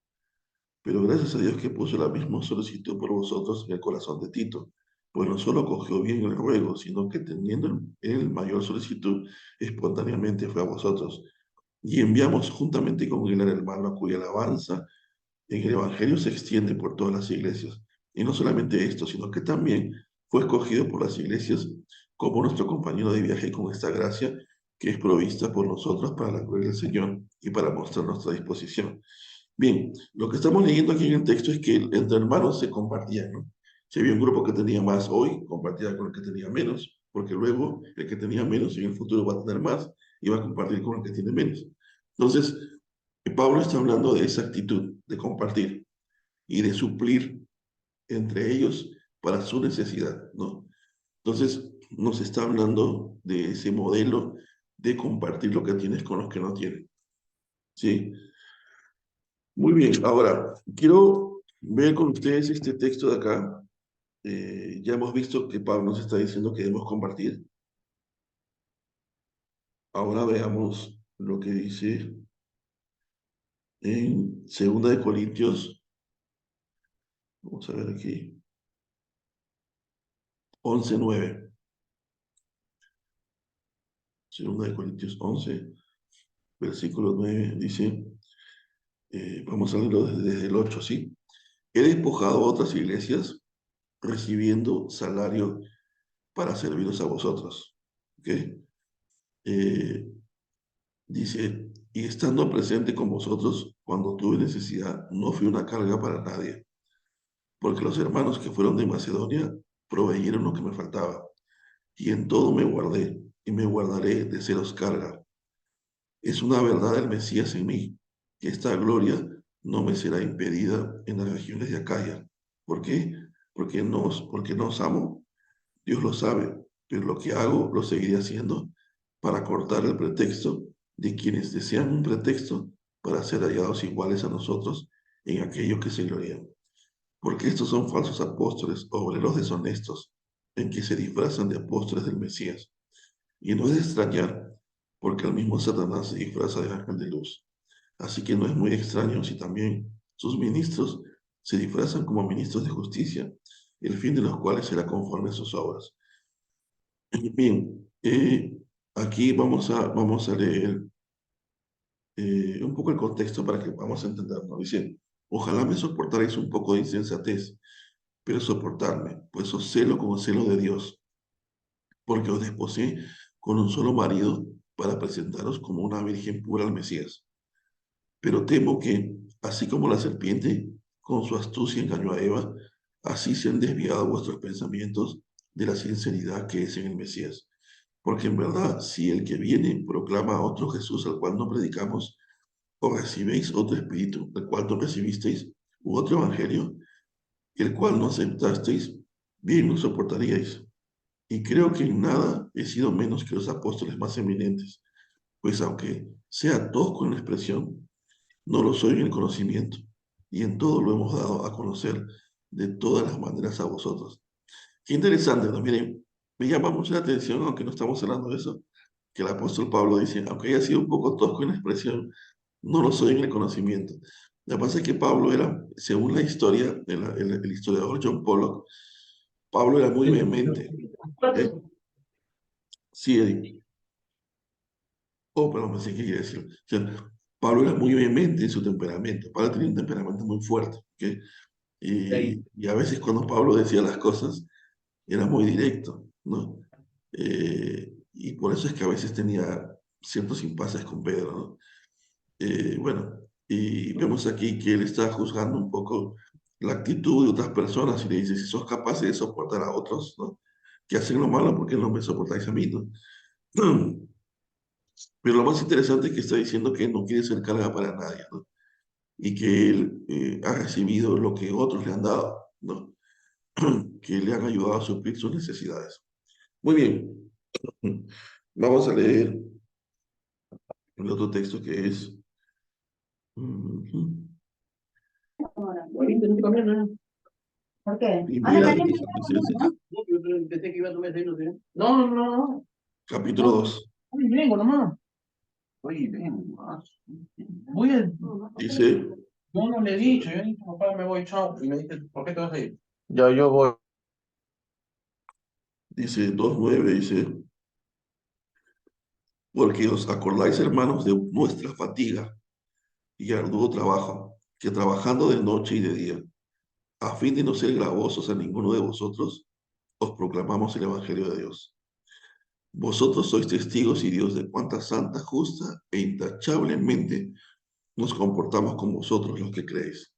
Pero gracias a Dios que puso la misma solicitud por vosotros en el corazón de Tito, pues no solo cogió bien el ruego, sino que teniendo él mayor solicitud, espontáneamente fue a vosotros. Y enviamos juntamente con él al hermano cuya alabanza en el Evangelio se extiende por todas las iglesias. Y no solamente esto, sino que también fue escogido por las iglesias como nuestro compañero de viaje con esta gracia que es provista por nosotros para la gloria del Señor y para mostrar nuestra disposición. Bien, lo que estamos leyendo aquí en el texto es que entre hermanos se compartían, ¿no? Si había un grupo que tenía más hoy, compartía con el que tenía menos, porque luego el que tenía menos en el futuro va a tener más y va a compartir con el que tiene menos. Entonces, Pablo está hablando de esa actitud de compartir y de suplir entre ellos para su necesidad, ¿no? Entonces, nos está hablando de ese modelo de compartir lo que tienes con los que no tienen, ¿sí? Muy bien, ahora quiero ver con ustedes este texto de acá. Ya hemos visto que Pablo nos está diciendo que debemos compartir. Ahora veamos lo que dice en 2 Corintios, vamos a ver aquí, 11:9. 2 Corintios 11, versículo 9, dice, vamos a leerlo desde el 8, ¿sí? He despojado a otras iglesias recibiendo salario para serviros a vosotros. ¿Ok? Eh, Dice, y estando presente con vosotros cuando tuve necesidad, no fui una carga para nadie, porque los hermanos que fueron de Macedonia proveyeron lo que me faltaba, y en todo me guardé, y me guardaré de seros carga. Es una verdad del Mesías en mí, que esta gloria no me será impedida en las regiones de Acaya. ¿Por qué? Porque no os amo. Dios lo sabe, pero lo que hago lo seguiré haciendo para cortar el pretexto de quienes desean un pretexto para ser hallados iguales a nosotros en aquello que se glorían. Porque estos son falsos apóstoles, obreros deshonestos, en que se disfrazan de apóstoles del Mesías. Y no es de extrañar, porque el mismo Satanás se disfraza de ángel de luz. Así que no es muy extraño si también sus ministros se disfrazan como ministros de justicia, el fin de los cuales será conforme a sus obras. Bien, aquí vamos a leer un poco el contexto para que vamos a entenderlo. Dice, ojalá me soportaréis un poco de insensatez, pero soportarme, pues os celo como celo de Dios, porque os desposé con un solo marido para presentaros como una virgen pura al Mesías. Pero temo que, así como la serpiente con su astucia engañó a Eva, así se han desviado vuestros pensamientos de la sinceridad que es en el Mesías. Porque en verdad, si el que viene proclama a otro Jesús al cual no predicamos, o recibéis otro espíritu, el cual no recibisteis, u otro evangelio, el cual no aceptasteis, bien lo soportaríais. Y creo que en nada he sido menos que los apóstoles más eminentes, pues aunque sea tosco en la expresión, no lo soy en el conocimiento, y en todo lo hemos dado a conocer de todas las maneras a vosotros. Qué interesante, ¿no? Miren, me llama mucho la atención, aunque no estamos hablando de eso, que el apóstol Pablo dice, aunque haya sido un poco tosco en la expresión, no lo soy en el conocimiento. Lo que pasa es que Pablo era, según la historia, el historiador John Pollock, Pablo era muy vehemente. ¿Eh? Sí, Eddie. Oh, perdón, pensé que quería decir. O sea, Pablo era muy vehemente en su temperamento. Pablo tenía un temperamento muy fuerte. ¿Ok? Y a veces cuando Pablo decía las cosas, era muy directo, ¿no? Y por eso es que a veces tenía ciertos impases con Pedro, ¿no? Bueno, y vemos aquí que él está juzgando un poco la actitud de otras personas y le dice, si sos capaces de soportar a otros, ¿no? Que hacen lo malo, ¿por qué no me soportáis a mí, ¿no? Pero lo más interesante es que está diciendo que él no quiere ser carga para nadie, ¿no? Y que él ha recibido lo que otros le han dado, ¿no? Que le han ayudado a suplir sus necesidades. Muy bien, vamos a leer el otro texto que es ujú, ¿Por qué? Primera de Tesalonicenses, No, yo pensé que iba a tomar desayuno. No, no, no, no. capítulo No, 2. hoy vengo nomás. Hoy vengo más. Voy a... Dice, Yo no le he dicho, yo le he dicho, papá, me voy, chao. Y me dice, ¿por qué te vas a ir? Ya, yo voy. dice 2:9, dice, porque os acordáis, hermanos, de nuestra fatiga y arduo trabajo, que trabajando de noche y de día, a fin de no ser gravosos a ninguno de vosotros, os proclamamos el Evangelio de Dios. Vosotros sois testigos y Dios de cuánta santa, justa e intachablemente nos comportamos con vosotros los que creéis.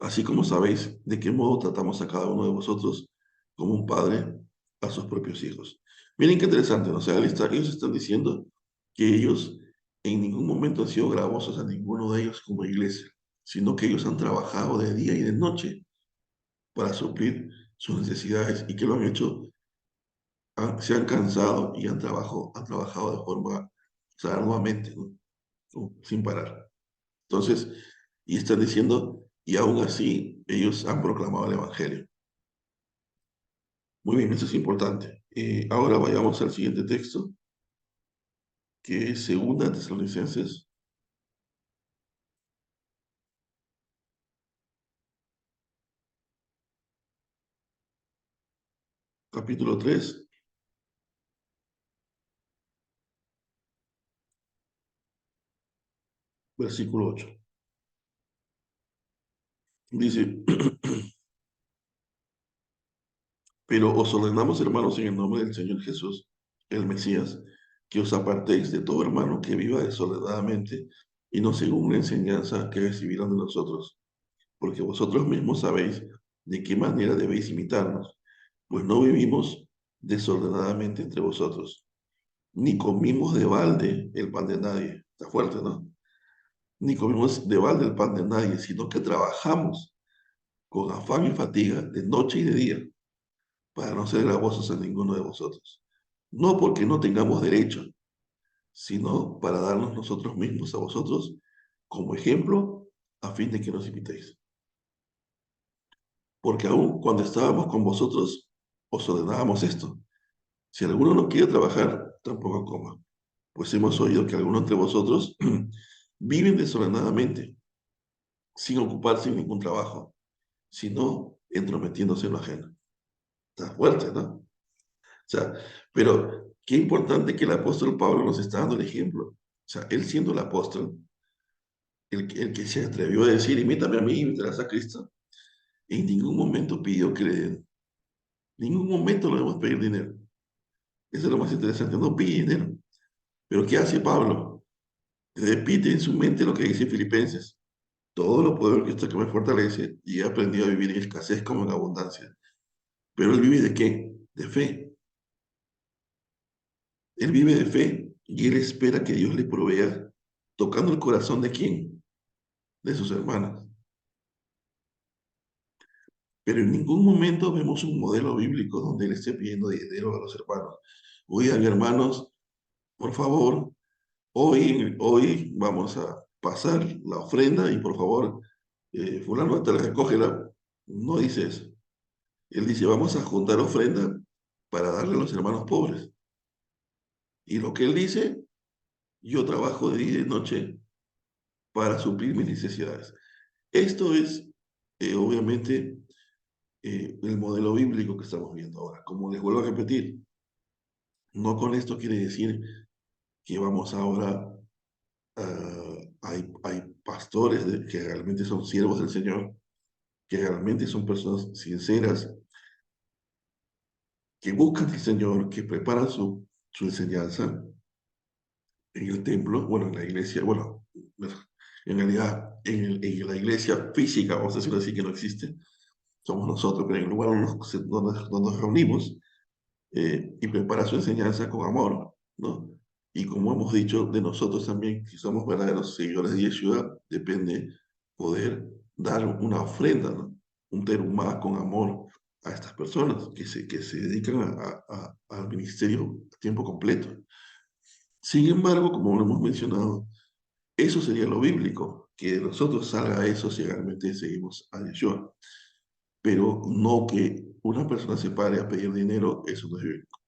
así como sabéis de qué modo tratamos a cada uno de vosotros como un padre a sus propios hijos. Miren qué interesante, ¿no? O sea, ellos están diciendo que ellos en ningún momento han sido gravosos a ninguno de ellos como iglesia, sino que ellos han trabajado de día y de noche para suplir sus necesidades y que lo han hecho, se han cansado y han trabajado de forma, o sea, arduamente, ¿no? Sin parar. Entonces, y están diciendo, y aún así ellos han proclamado el Evangelio. Muy bien, eso es importante. Ahora vayamos al siguiente texto, que es Segunda Tesalonicenses, capítulo 3, versículo 8. Dice, pero os ordenamos, hermanos, en el nombre del Señor Jesús, el Mesías, que os apartéis de todo hermano que viva desordenadamente y no según la enseñanza que recibieron de nosotros, porque vosotros mismos sabéis de qué manera debéis imitarnos, pues no vivimos desordenadamente entre vosotros, ni comimos de balde el pan de nadie. Está fuerte, ¿no? Ni comimos de balde el pan de nadie, sino que trabajamos con afán y fatiga de noche y de día, para no ser gravosos a ninguno de vosotros. No porque no tengamos derecho, sino para darnos nosotros mismos a vosotros como ejemplo a fin de que nos imitéis. Porque aún cuando estábamos con vosotros, os ordenábamos esto. Si alguno no quiere trabajar, tampoco coma. Pues hemos oído que algunos entre vosotros viven desordenadamente, sin ocuparse en ningún trabajo, sino entrometiéndose en lo ajeno. Está fuerte, ¿no? O sea, pero qué importante que el apóstol Pablo nos está dando el ejemplo. O sea, él siendo el apóstol, el que se atrevió a decir, imítame a mí, imitarás a Cristo, en ningún momento pidió que le den. Ningún momento le debemos pedir dinero. Eso es lo más interesante, no pide dinero. Pero ¿qué hace Pablo? Repite en su mente lo que dice Filipenses. Todo lo puedo en Cristo que me fortalece y he aprendido a vivir en escasez como en abundancia. Pero él vive de qué? De fe. Él vive de fe y él espera que Dios le provea, tocando el corazón de quién? De sus hermanos. Pero en ningún momento vemos un modelo bíblico donde él esté pidiendo dinero a los hermanos. Oigan, hermanos, por favor, hoy vamos a pasar la ofrenda y por favor, fulano, te la recógela. No dice eso. Él dice, vamos a juntar ofrenda para darle a los hermanos pobres. Y lo que él dice, yo trabajo de día y de noche para suplir mis necesidades. Esto es, obviamente, el modelo bíblico que estamos viendo ahora. Como les vuelvo a repetir, no con esto quiere decir que vamos ahora, hay pastores que realmente son siervos del Señor, que realmente son personas sinceras, que buscan al Señor, que preparan su enseñanza en el templo, bueno, en la iglesia, bueno, en realidad en la iglesia física, vamos a decirlo así, que no existe, somos nosotros, pero en el lugar donde nos reunimos, y prepara su enseñanza con amor, ¿no? Y como hemos dicho, de nosotros también, si somos verdaderos seguidores de Yeshua, depende poder dar una ofrenda, ¿no? Un terumá con amor a estas personas que se dedican al ministerio a tiempo completo. Sin embargo, como lo hemos mencionado, eso sería lo bíblico, que de nosotros salga eso si realmente seguimos a Yeshua. Pero no que una persona se pare a pedir dinero, eso no es bíblico.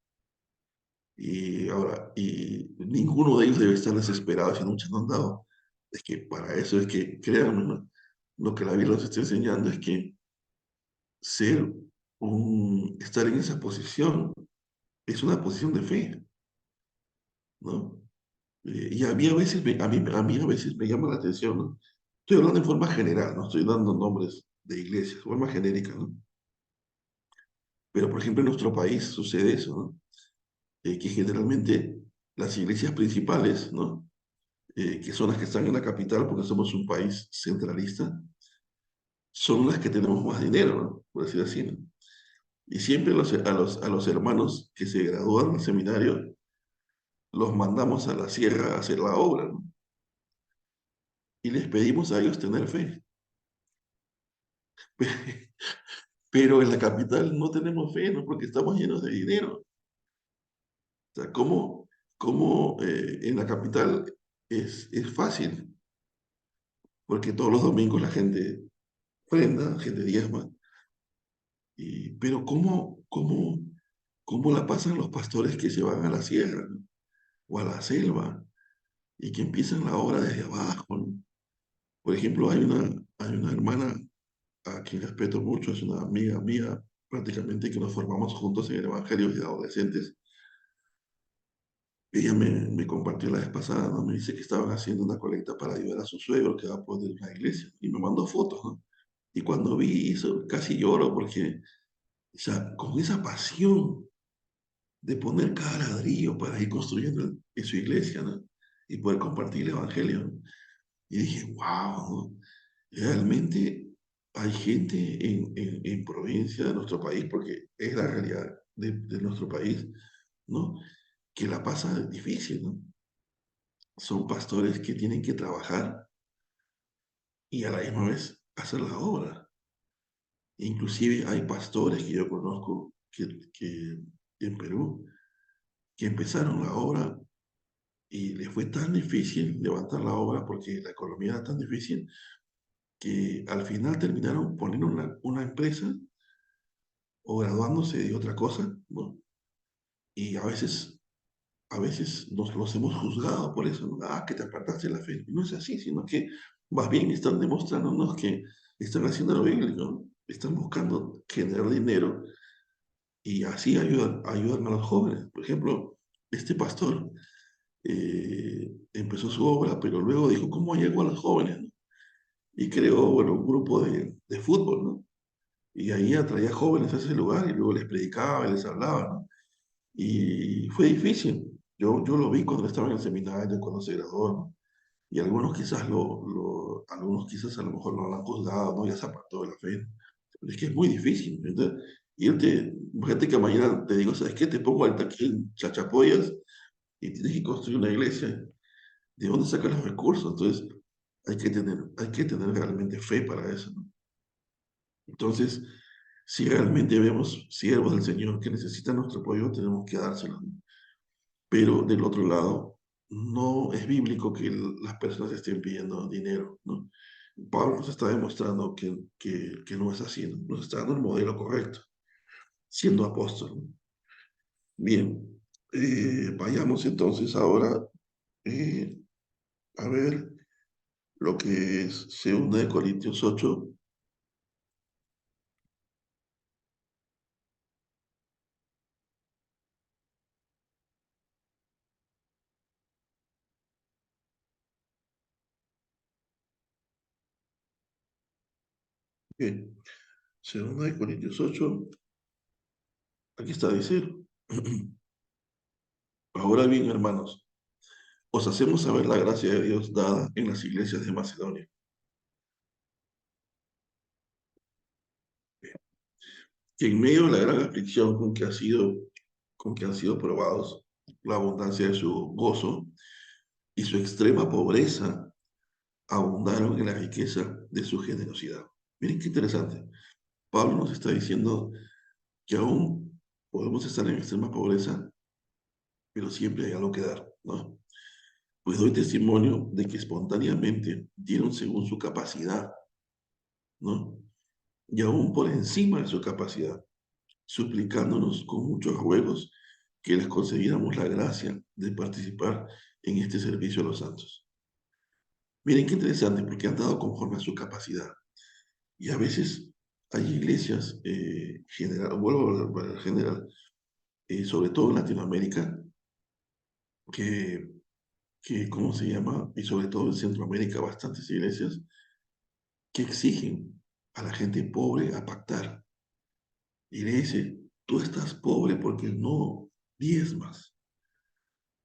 Y ahora, y ninguno de ellos debe estar desesperado si no han dado. Es que para eso es que, créanme, ¿no? Lo que la Biblia nos está enseñando es que estar en esa posición es una posición de fe, ¿no? Y a mí a veces, a mí a veces me llama la atención, ¿no? Estoy hablando en forma general, no estoy dando nombres de iglesias, forma genérica, ¿no? Pero, por ejemplo, en nuestro país sucede eso, ¿no? Que generalmente las iglesias principales, ¿no? Que son las que están en la capital, porque somos un país centralista, son las que tenemos más dinero, ¿no? Por decir así, ¿no? Y siempre a los hermanos que se gradúan del seminario, los mandamos a la sierra a hacer la obra, ¿no? Y les pedimos a ellos tener fe. Pero en la capital no tenemos fe, ¿no? Porque estamos llenos de dinero. O sea, ¿cómo en la capital es fácil? Porque todos los domingos la gente prenda, gente diezma. Pero ¿cómo la pasan los pastores que se van a la sierra, ¿no? O a la selva y que empiezan la obra desde abajo, ¿no? Por ejemplo, hay una hermana a quien respeto mucho, es una amiga mía, prácticamente que nos formamos juntos en el Evangelio de Adolescentes. Ella me compartió la vez pasada, ¿no? Me dice que estaban haciendo una colecta para ayudar a su suegro que va a poner una iglesia y me mandó fotos, ¿no? Y cuando vi eso, casi lloro porque, o sea, con esa pasión de poner cada ladrillo para ir construyendo en su iglesia, ¿no? Y poder compartir el Evangelio, ¿no? Y dije, wow, ¿no? Realmente hay gente en provincia de nuestro país, porque es la realidad de nuestro país, ¿no? Que la pasa difícil, ¿no? Son pastores que tienen que trabajar y a la misma vez hacer la obra. Inclusive hay pastores que yo conozco que en Perú que empezaron la obra y les fue tan difícil levantar la obra porque la economía era tan difícil que al final terminaron poniendo una empresa o graduándose de otra cosa, ¿no? Y a veces nos los hemos juzgado por eso, ¿no? Ah, que te apartaste de la fe. Y no es así, sino que más bien están demostrándonos que están haciendo lo bíblico, ¿no? Están buscando generar dinero y así ayudan a los jóvenes. Por ejemplo, este pastor empezó su obra, pero luego dijo, ¿cómo llegó a los jóvenes, no? Y creó, bueno, un grupo de fútbol, ¿no? Y ahí atraía jóvenes a ese lugar y luego les predicaba y les hablaba, ¿no? Y fue difícil. Yo lo vi cuando estaba en el seminario, cuando se graduó, ¿no? Y algunos quizás algunos quizás a lo mejor no lo han juzgado, ¿no? Ya se apartó de la fe. Pero es que es muy difícil, ¿verdad? Fíjate que mañana te digo, ¿sabes qué? Te pongo aquí en Chachapoyas y tienes que construir una iglesia. ¿De dónde sacan los recursos? Entonces, hay que tener realmente fe para eso, ¿no? Entonces, si realmente vemos siervos del Señor que necesitan nuestro apoyo, tenemos que dárselo, ¿no? Pero del otro lado, no es bíblico que las personas estén pidiendo dinero, ¿no? Pablo nos está demostrando que no es así, ¿no? Nos está dando el modelo correcto, siendo apóstol, ¿no? Bien, vayamos entonces ahora eh, a ver lo que es 2 Corintios 8. Bien, 2 Corintios 8, aquí está, dice, ahora bien, hermanos, os hacemos saber la gracia de Dios dada en las iglesias de Macedonia, que en medio de la gran aflicción con que han sido probados, la abundancia de su gozo y su extrema pobreza abundaron en la riqueza de su generosidad. Miren qué interesante. Pablo nos está diciendo que aún podemos estar en extrema pobreza, pero siempre hay algo que dar, ¿no? Pues doy testimonio de que espontáneamente dieron según su capacidad, ¿no? Y aún por encima de su capacidad, suplicándonos con muchos ruegos que les concediéramos la gracia de participar en este servicio a los santos. Miren qué interesante, porque han dado conforme a su capacidad. Y a veces hay iglesias, vuelvo a hablar general, sobre todo en Latinoamérica, que, ¿cómo se llama? Y sobre todo en Centroamérica, bastantes iglesias que exigen a la gente pobre a pactar. Y le dice, tú estás pobre porque no diezmas,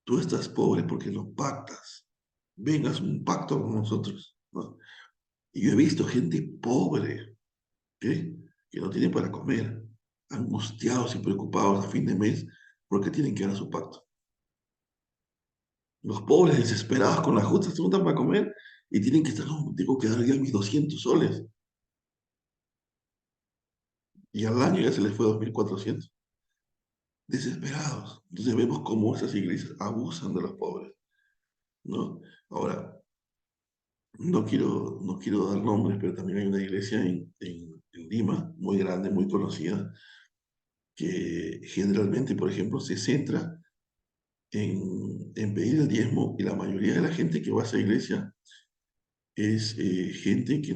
tú estás pobre porque no pactas, vengas un pacto con nosotros, ¿no? Y yo he visto gente pobre, ¿qué? Que no tienen para comer, angustiados y preocupados a fin de mes porque tienen que dar su pacto. Los pobres desesperados con la justa se juntan para comer y tienen que estar, no, tengo que dar ya mis 200 soles. Y al año ya se les fue 2.400. Desesperados. Entonces vemos cómo esas iglesias abusan de los pobres, ¿no? Ahora, no quiero dar nombres, pero también hay una iglesia en Lima, muy grande, muy conocida, que generalmente, por ejemplo, se centra en pedir el diezmo y la mayoría de la gente que va a esa iglesia es gente que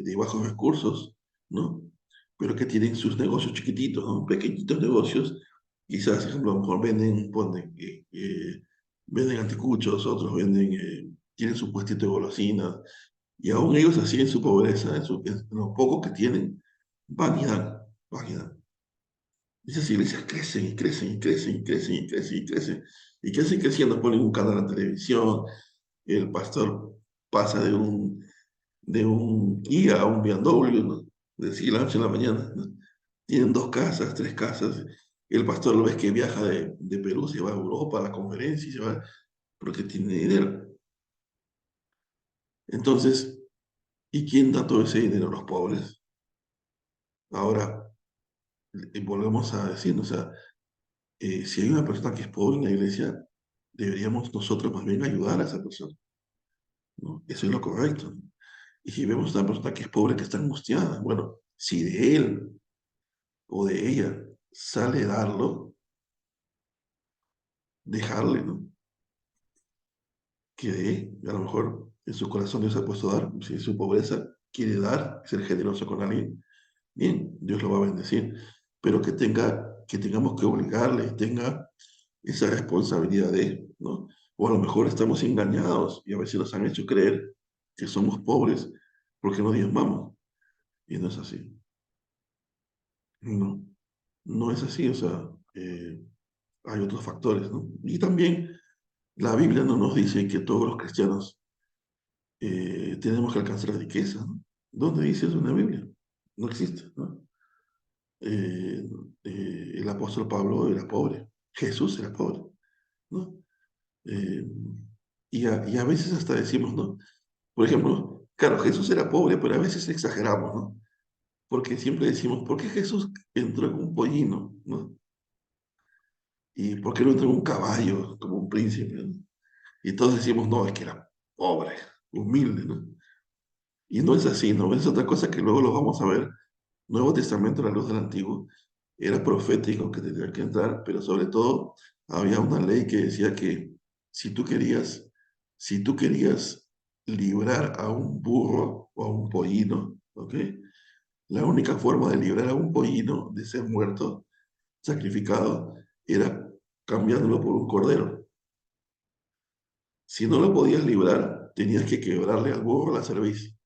de bajos recursos, ¿no? Pero que tienen sus negocios chiquititos, ¿no? Pequeñitos negocios, quizás, por ejemplo, a lo mejor venden anticuchos, otros tienen su puestito de golosinas, y aún ellos así en su pobreza, en lo poco que tienen, van y dan, van y dan. Esas iglesias crecen y crecen y crecen y crecen y crecen y crecen. ¿Y qué hacen creciendo? Ponen un canal de televisión, el pastor pasa de un Kia a un BMW, ¿no? De 6 a la noche a la mañana, ¿no? Tienen 2 casas, 3 casas. El pastor lo ves que viaja de Perú, se va a Europa a la conferencia y se va porque tiene dinero. Entonces, ¿y quién da todo ese dinero? Los pobres. Ahora, volvemos a decir, ¿no? O sea, si hay una persona que es pobre en la iglesia, deberíamos nosotros más bien ayudar a esa persona, ¿no? Eso es lo correcto, ¿no? Y si vemos una persona que es pobre, que está angustiada, bueno, si de él o de ella sale darlo, dejarle, ¿no? Que dé, a lo mejor en su corazón Dios ha puesto a dar, si en su pobreza quiere dar, ser generoso con alguien, bien, Dios lo va a bendecir, pero que tengamos que obligarle, tenga esa responsabilidad de, ¿no? O a lo mejor estamos engañados y a veces nos han hecho creer que somos pobres porque no diezmamos, y no es así, no, no es así, o sea, hay otros factores, ¿no? Y también la Biblia no nos dice que todos los cristianos tenemos que alcanzar la riqueza, ¿no? ¿Dónde dice eso en la Biblia? No existe, ¿no? Eh, el apóstol Pablo era pobre, Jesús era pobre, ¿no? Eh, y a veces hasta decimos, ¿no? Por ejemplo, claro, Jesús era pobre, pero a veces exageramos, ¿no? Porque siempre decimos, ¿por qué Jesús entró en un pollino, ¿no? ¿Y por qué no entró en un caballo como un príncipe, ¿no? Y todos decimos, no, es que era pobre, humilde, ¿no? Y no es así, ¿no? Es otra cosa que luego lo vamos a ver. Nuevo Testamento, a la luz del Antiguo, era profético que tenía que entrar, pero sobre todo había una ley que decía que si tú querías, si tú querías librar a un burro o a un pollino, ¿ok? La única forma de librar a un pollino de ser muerto, sacrificado, era cambiándolo por un cordero. Si no lo podías librar, tenías que quebrarle al burro la cerviz.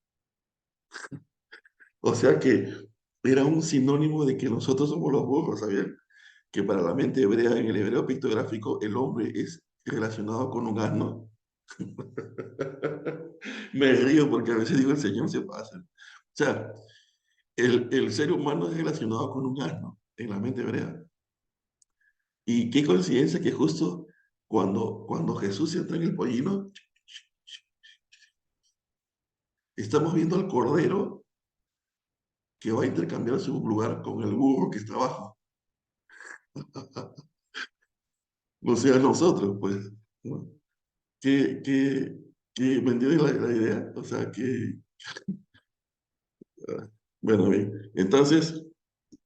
O sea que era un sinónimo de que nosotros somos los burros, ¿sabían? Que para la mente hebrea, en el hebreo pictográfico, el hombre es relacionado con un asno. Me río porque a veces digo, el Señor se pasa. O sea, el ser humano es relacionado con un asno en la mente hebrea. Y qué coincidencia que justo cuando Jesús entra en el pollino, estamos viendo al cordero que va a intercambiar su lugar con el burro que está abajo. O sea, nosotros, pues, ¿no? ¿Me entiendes la idea? O sea, bueno, bien. Entonces,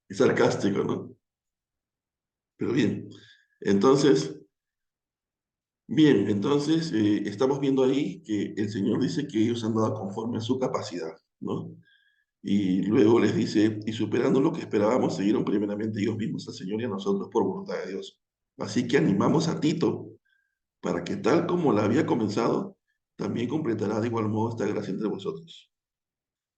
es sarcástico, ¿no? Pero bien. Entonces, estamos viendo ahí que el Señor dice que ellos han dado conforme a su capacidad, ¿no? Y luego les dice, y superando lo que esperábamos, siguieron primeramente ellos mismos al Señor y a nosotros por voluntad de Dios. Así que animamos a Tito para que tal como la había comenzado, también completará de igual modo esta gracia entre vosotros.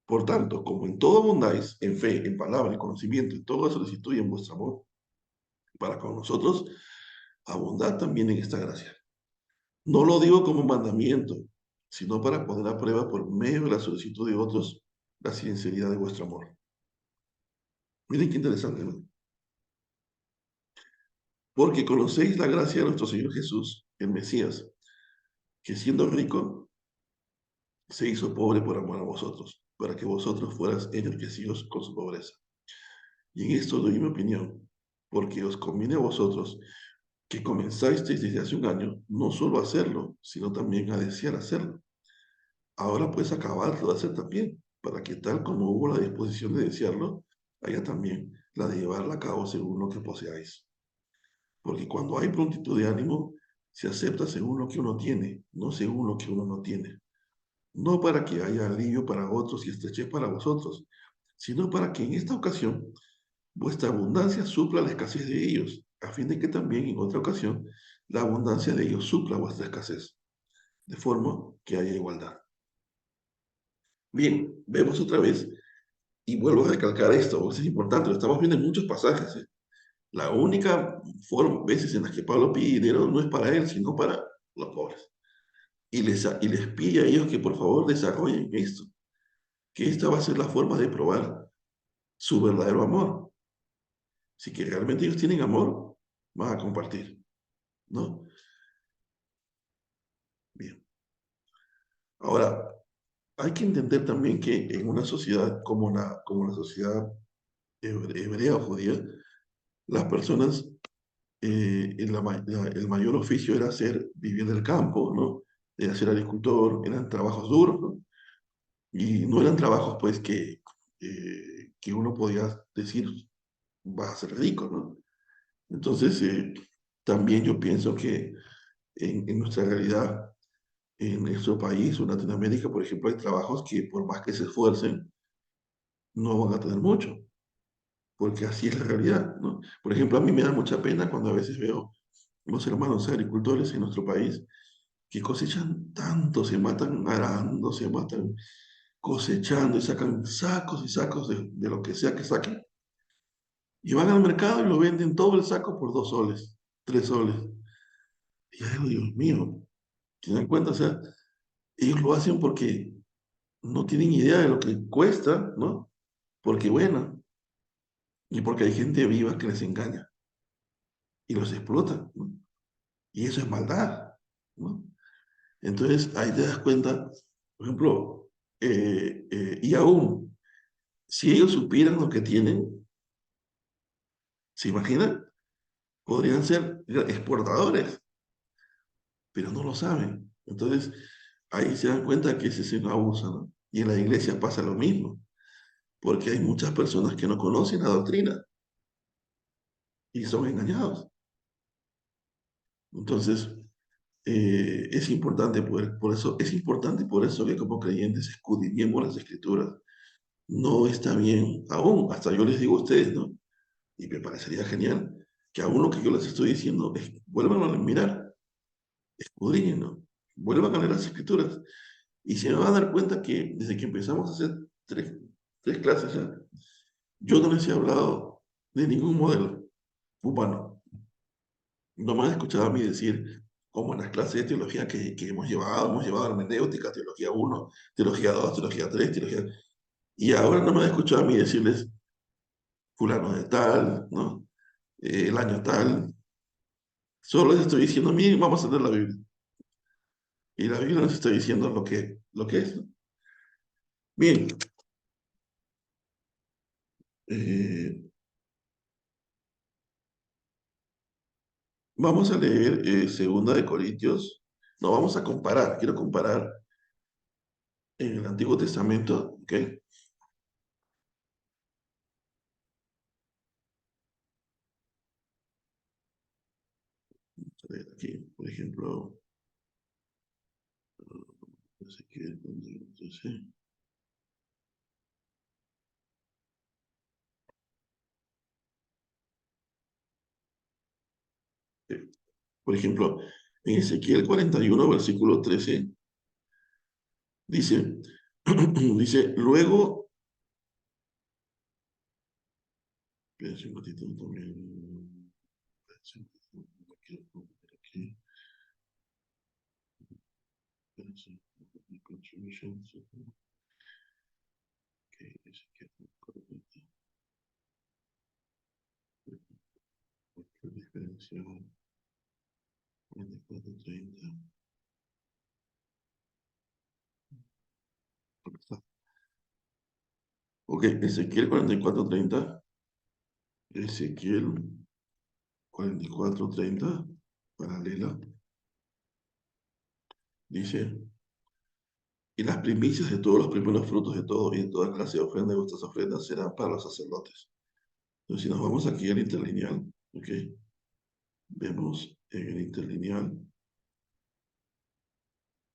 Por tanto, como en todo abundáis, en fe, en palabra, en conocimiento, en toda solicitud y en vuestro amor, para con nosotros, abundad también en esta gracia. No lo digo como mandamiento, sino para poner a prueba por medio de la solicitud de otros la sinceridad de vuestro amor. Miren qué interesante, ¿no? Porque conocéis la gracia de nuestro Señor Jesús, el Mesías, que siendo rico, se hizo pobre por amor a vosotros, para que vosotros fueras enriquecidos con su pobreza. Y en esto doy mi opinión, porque os conviene a vosotros que comenzáis desde hace un año, no solo a hacerlo, sino también a desear hacerlo. Ahora pues acabadlo de hacer también, para que tal como hubo la disposición de desearlo, haya también la de llevarla a cabo según lo que poseáis. Porque cuando hay prontitud de ánimo, se acepta según lo que uno tiene, no según lo que uno no tiene. No para que haya alivio para otros y estrechez para vosotros, sino para que en esta ocasión vuestra abundancia supla la escasez de ellos, a fin de que también en otra ocasión la abundancia de ellos supla vuestra escasez, de forma que haya igualdad. Bien, vemos otra vez, y vuelvo a recalcar esto, porque es importante, lo estamos viendo en muchos pasajes. La única forma, veces en las que Pablo pide dinero no es para él, sino para los pobres. Y les pide a ellos que por favor desarrollen esto, que esta va a ser la forma de probar su verdadero amor. Si que realmente ellos tienen amor, van a compartir, ¿no? Bien. Ahora, hay que entender también que en una sociedad como la sociedad hebrea o judía, las personas, el mayor oficio era vivir del campo, ¿no? Era ser agricultor, eran trabajos duros, ¿no? Y no eran trabajos, pues, que uno podía decir, vas a ser rico, ¿no? Entonces, también yo pienso que en nuestra realidad, en nuestro país o en Latinoamérica, por ejemplo, hay trabajos que por más que se esfuercen, no van a tener mucho, porque así es la realidad, ¿no? Por ejemplo, a mí me da mucha pena cuando a veces veo los hermanos agricultores en nuestro país que cosechan tanto, se matan arando, se matan cosechando y sacan sacos y sacos de lo que sea que saquen. Y van al mercado y lo venden todo el saco por 2 soles, 3 soles. Y yo digo, Dios mío, ¿te dan cuenta? O sea, ellos lo hacen porque no tienen idea de lo que cuesta, ¿no? Porque bueno, y porque hay gente viva que les engaña y los explota, ¿no? Y eso es maldad, ¿no? Entonces ahí te das cuenta, por ejemplo, y aún, si ellos supieran lo que tienen, ¿se imaginan? Podrían ser exportadores, pero no lo saben. Entonces ahí se dan cuenta que ese es un abuso, ¿no? Y en la iglesia pasa lo mismo, porque hay muchas personas que no conocen la doctrina y son engañados. Entonces, es importante por eso, es importante por eso que como creyentes escudriñemos las escrituras. No está bien, aún, hasta yo les digo a ustedes, ¿no? Y me parecería genial que aún lo que yo les estoy diciendo, vuelvan a mirar, escudriñen, ¿no? Vuelvan a leer las escrituras. Y se van a dar cuenta que desde que empezamos a hacer tres clases ya, yo no les he hablado de ningún modelo humano. No me han escuchado a mí decir, como en las clases de teología que hemos llevado hermenéutica, teología uno, teología 2, teología 3, teología... Y ahora no me han escuchado a mí decirles, fulano de tal, ¿no? El año tal. Solo les estoy diciendo, miren, vamos a leer la Biblia. Y la Biblia nos está diciendo lo que es, ¿no? Bien, eh, vamos a leer Segunda de Corintios. No, vamos a comparar. Quiero comparar en el Antiguo Testamento, ¿ok? Vamos a ver aquí, por ejemplo, no sé qué, entonces, eh, por ejemplo, en Ezequiel 41, versículo 13, dice, dice, luego, espérense un ratito también, espérense un ratito, no quiero poner aquí, espérense, contributions, ok, Ezequiel 40. Conexión 4430. Ok, Ezequiel 4430. Ezequiel 4430. Paralela. Dice, y las primicias de todos los primeros frutos de todo y de toda clase de ofrenda de vuestras ofrendas serán para los sacerdotes. Entonces, si nos vamos aquí al interlineal, ok, vemos en el interlineal,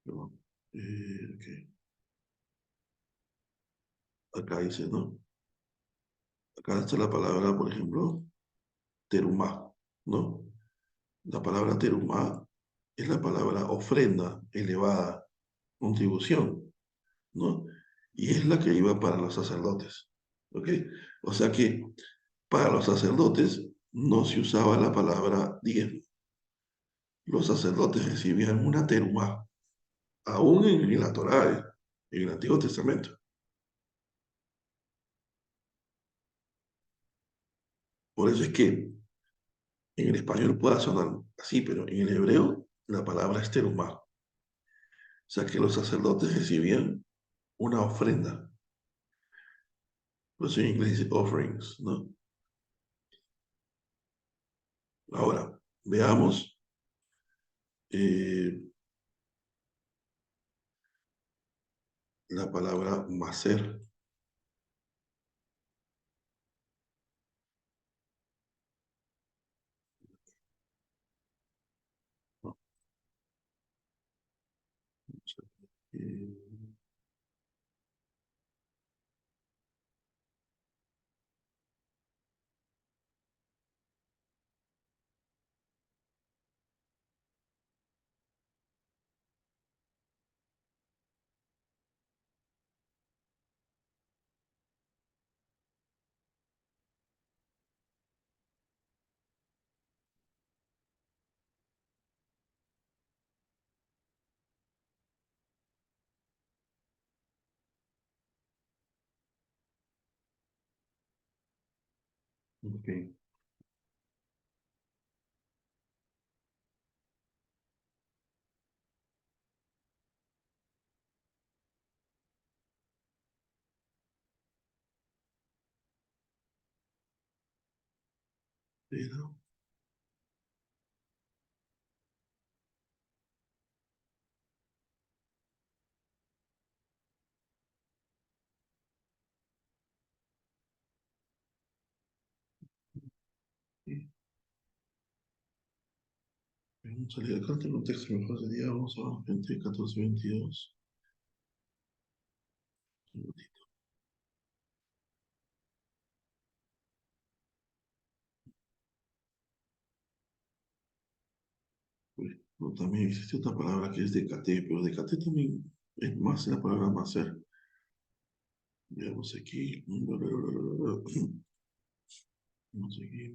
perdón, ok, acá dice, ¿no? Acá está la palabra, por ejemplo, terumá, ¿no? La palabra terumá es la palabra ofrenda, elevada, contribución, ¿no? Y es la que iba para los sacerdotes, ¿ok? O sea que para los sacerdotes no se usaba la palabra diezmo. Los sacerdotes recibían una terumá, aún en la Torá, en el Antiguo Testamento. Por eso es que en el español puede sonar así, pero en el hebreo la palabra es terumá. O sea que los sacerdotes recibían una ofrenda. Por eso en inglés dice offerings, ¿no? Ahora, veamos la palabra macer. ¿No? Eh, ok, pero, vamos a salir acá del contexto mejor sería, vamos a 20, 14, 22. No, también existe otra palabra que es decate, pero decate también es más la palabra macer. Veamos aquí. Vamos aquí.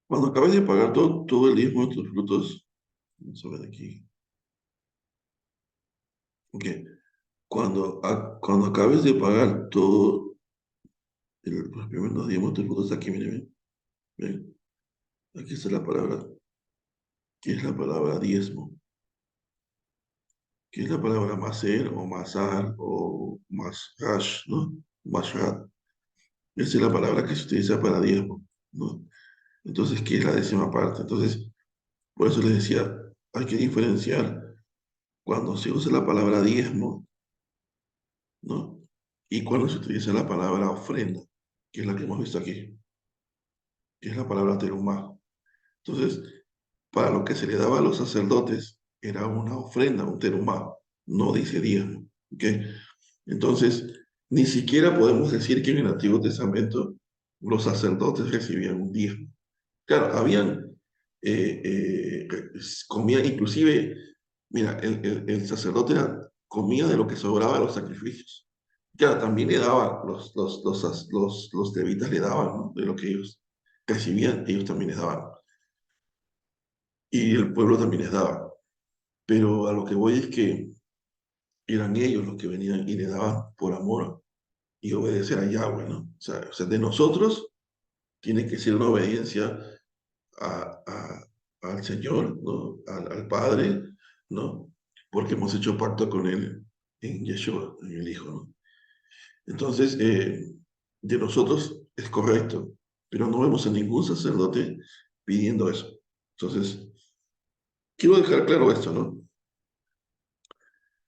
Cuando acabes de pagar todo el diezmo de tus frutos, vamos a ver aquí. Ok. Cuando acabes de pagar todo, los primeros diezmos de tus frutos, aquí, miren, ven, aquí está la palabra, que es la palabra diezmo, que es la palabra maser o masar o mashash, ¿no? Mashad. Esa es la palabra que se utiliza para diezmo, ¿no? Entonces, ¿qué es la décima parte? Entonces, por eso les decía, hay que diferenciar cuando se usa la palabra diezmo, ¿no? Y cuando se utiliza la palabra ofrenda, que es la que hemos visto aquí, que es la palabra terumá. Entonces, para lo que se le daba a los sacerdotes era una ofrenda, un terumá, no dice diezmo, ¿ok? Entonces, ni siquiera podemos decir que en el Antiguo Testamento los sacerdotes recibían un diezmo. Claro, comían inclusive, mira, el sacerdote comía de lo que sobraba de los sacrificios. Claro, también le daban, los levitas le daban, ¿no? De lo que ellos recibían, ellos también les daban. Y el pueblo también les daba. Pero a lo que voy es que eran ellos los que venían y le daban por amor y obedecer a Yahweh, ¿no? O sea, de nosotros tiene que ser una obediencia al Señor, ¿no? Al Padre, ¿no? Porque hemos hecho pacto con Él en Yeshua, en el Hijo, ¿no? Entonces, de nosotros es correcto, pero no vemos a ningún sacerdote pidiendo eso. Entonces, quiero dejar claro esto, ¿no?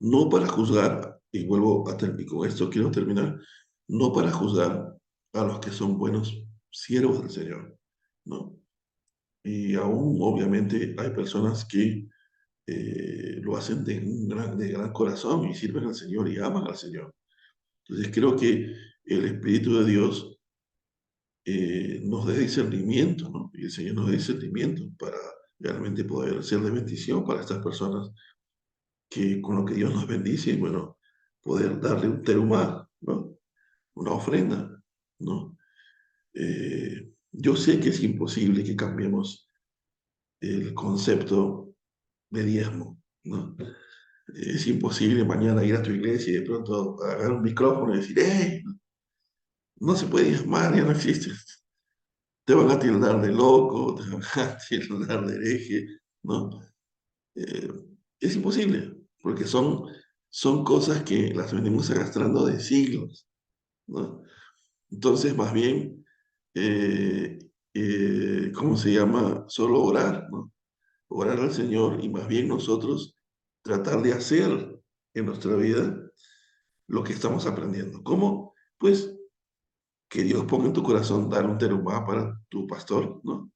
No para juzgar, y vuelvo a terminar con esto, quiero terminar, no para juzgar a los que son buenos siervos del Señor, ¿no? Y aún, obviamente, hay personas que lo hacen de gran corazón y sirven al Señor y aman al Señor. Entonces creo que el Espíritu de Dios nos dé discernimiento, ¿no? Y el Señor nos dé discernimiento para realmente poder ser de bendición para estas personas que con lo que Dios nos bendice, y bueno, poder darle un terumá, ¿no? Una ofrenda, ¿no? Yo sé que es imposible que cambiemos el concepto de diezmo, ¿no? Es imposible mañana ir a tu iglesia y de pronto agarrar un micrófono y decir, ¡hey! No se puede diezmar, ya no existe. Te van a tildar de loco, te van a tildar de hereje, ¿no? Eh, es imposible, porque son cosas que las venimos arrastrando de siglos, ¿no? Entonces, más bien, ¿cómo se llama? Solo orar, ¿no? Orar al Señor y más bien nosotros tratar de hacer en nuestra vida lo que estamos aprendiendo. ¿Cómo? Pues que Dios ponga en tu corazón dar un terumá para tu pastor, ¿no?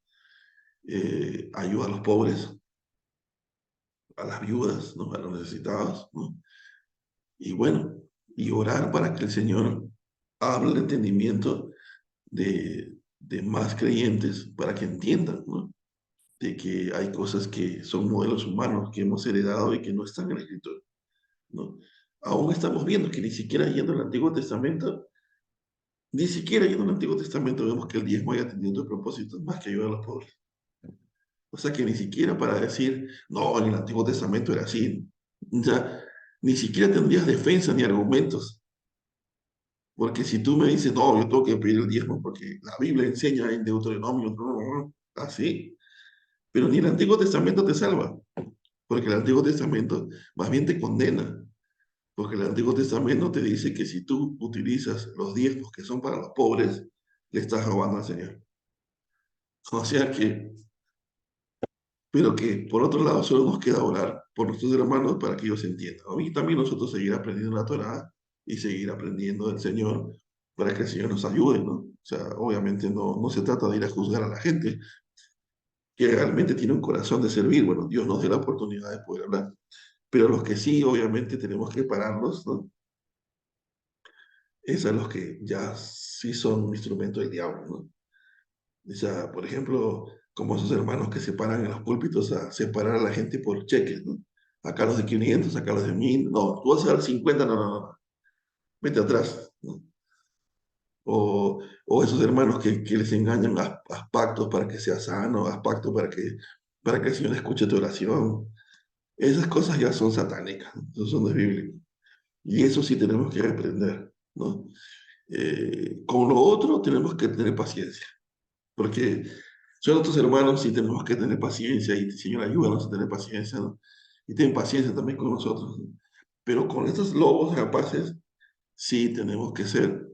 Ayuda a los pobres, a las viudas, ¿no? A los necesitados, ¿no? Y bueno, y orar para que el Señor hable el entendimiento de más creyentes para que entiendan, ¿no? De que hay cosas que son modelos humanos que hemos heredado y que no están en la Escritura, ¿no? Aún estamos viendo que ni siquiera yendo al Antiguo Testamento, ni siquiera yendo al Antiguo Testamento vemos que el diezmo haya tenido otro propósito más que ayudar a los pobres. O sea que ni siquiera para decir, no, en el Antiguo Testamento era así, ya ni siquiera tendrías defensa ni argumentos. Porque si tú me dices, no, yo tengo que pedir el diezmo porque la Biblia enseña en Deuteronomio, así, pero ni el Antiguo Testamento te salva, porque el Antiguo Testamento más bien te condena, porque el Antiguo Testamento te dice que si tú utilizas los diezmos que son para los pobres, le estás robando al Señor. O sea que, pero que por otro lado solo nos queda orar por nuestros hermanos para que ellos entiendan, ¿no? Y también nosotros seguir aprendiendo la Torá y seguir aprendiendo del Señor para que el Señor nos ayude, ¿no? O sea, obviamente no se trata de ir a juzgar a la gente que realmente tiene un corazón de servir. Bueno, Dios nos dé la oportunidad de poder hablar. Pero los que sí, obviamente tenemos que pararlos, ¿no? Es a los que ya sí son un instrumento del diablo, ¿no? O sea, por ejemplo, como esos hermanos que se paran en los púlpitos a separar a la gente por cheques, ¿no? Acá los de 500, acá los de 1000, no, tú vas a dar 50, no, no, no, vete atrás, ¿no? O esos hermanos que les engañan, haz pactos para que seas sano, haz pactos para que el Señor escuche tu oración. Esas cosas ya son satánicas, ¿no? Eso no es bíblico. Y eso sí tenemos que reprender, ¿no? Con lo otro tenemos que tener paciencia, porque son otros hermanos y tenemos que tener paciencia y Señor, ayúdanos a tener paciencia, ¿no? Y ten paciencia también con nosotros, ¿no? Pero con estos lobos rapaces sí tenemos que ser,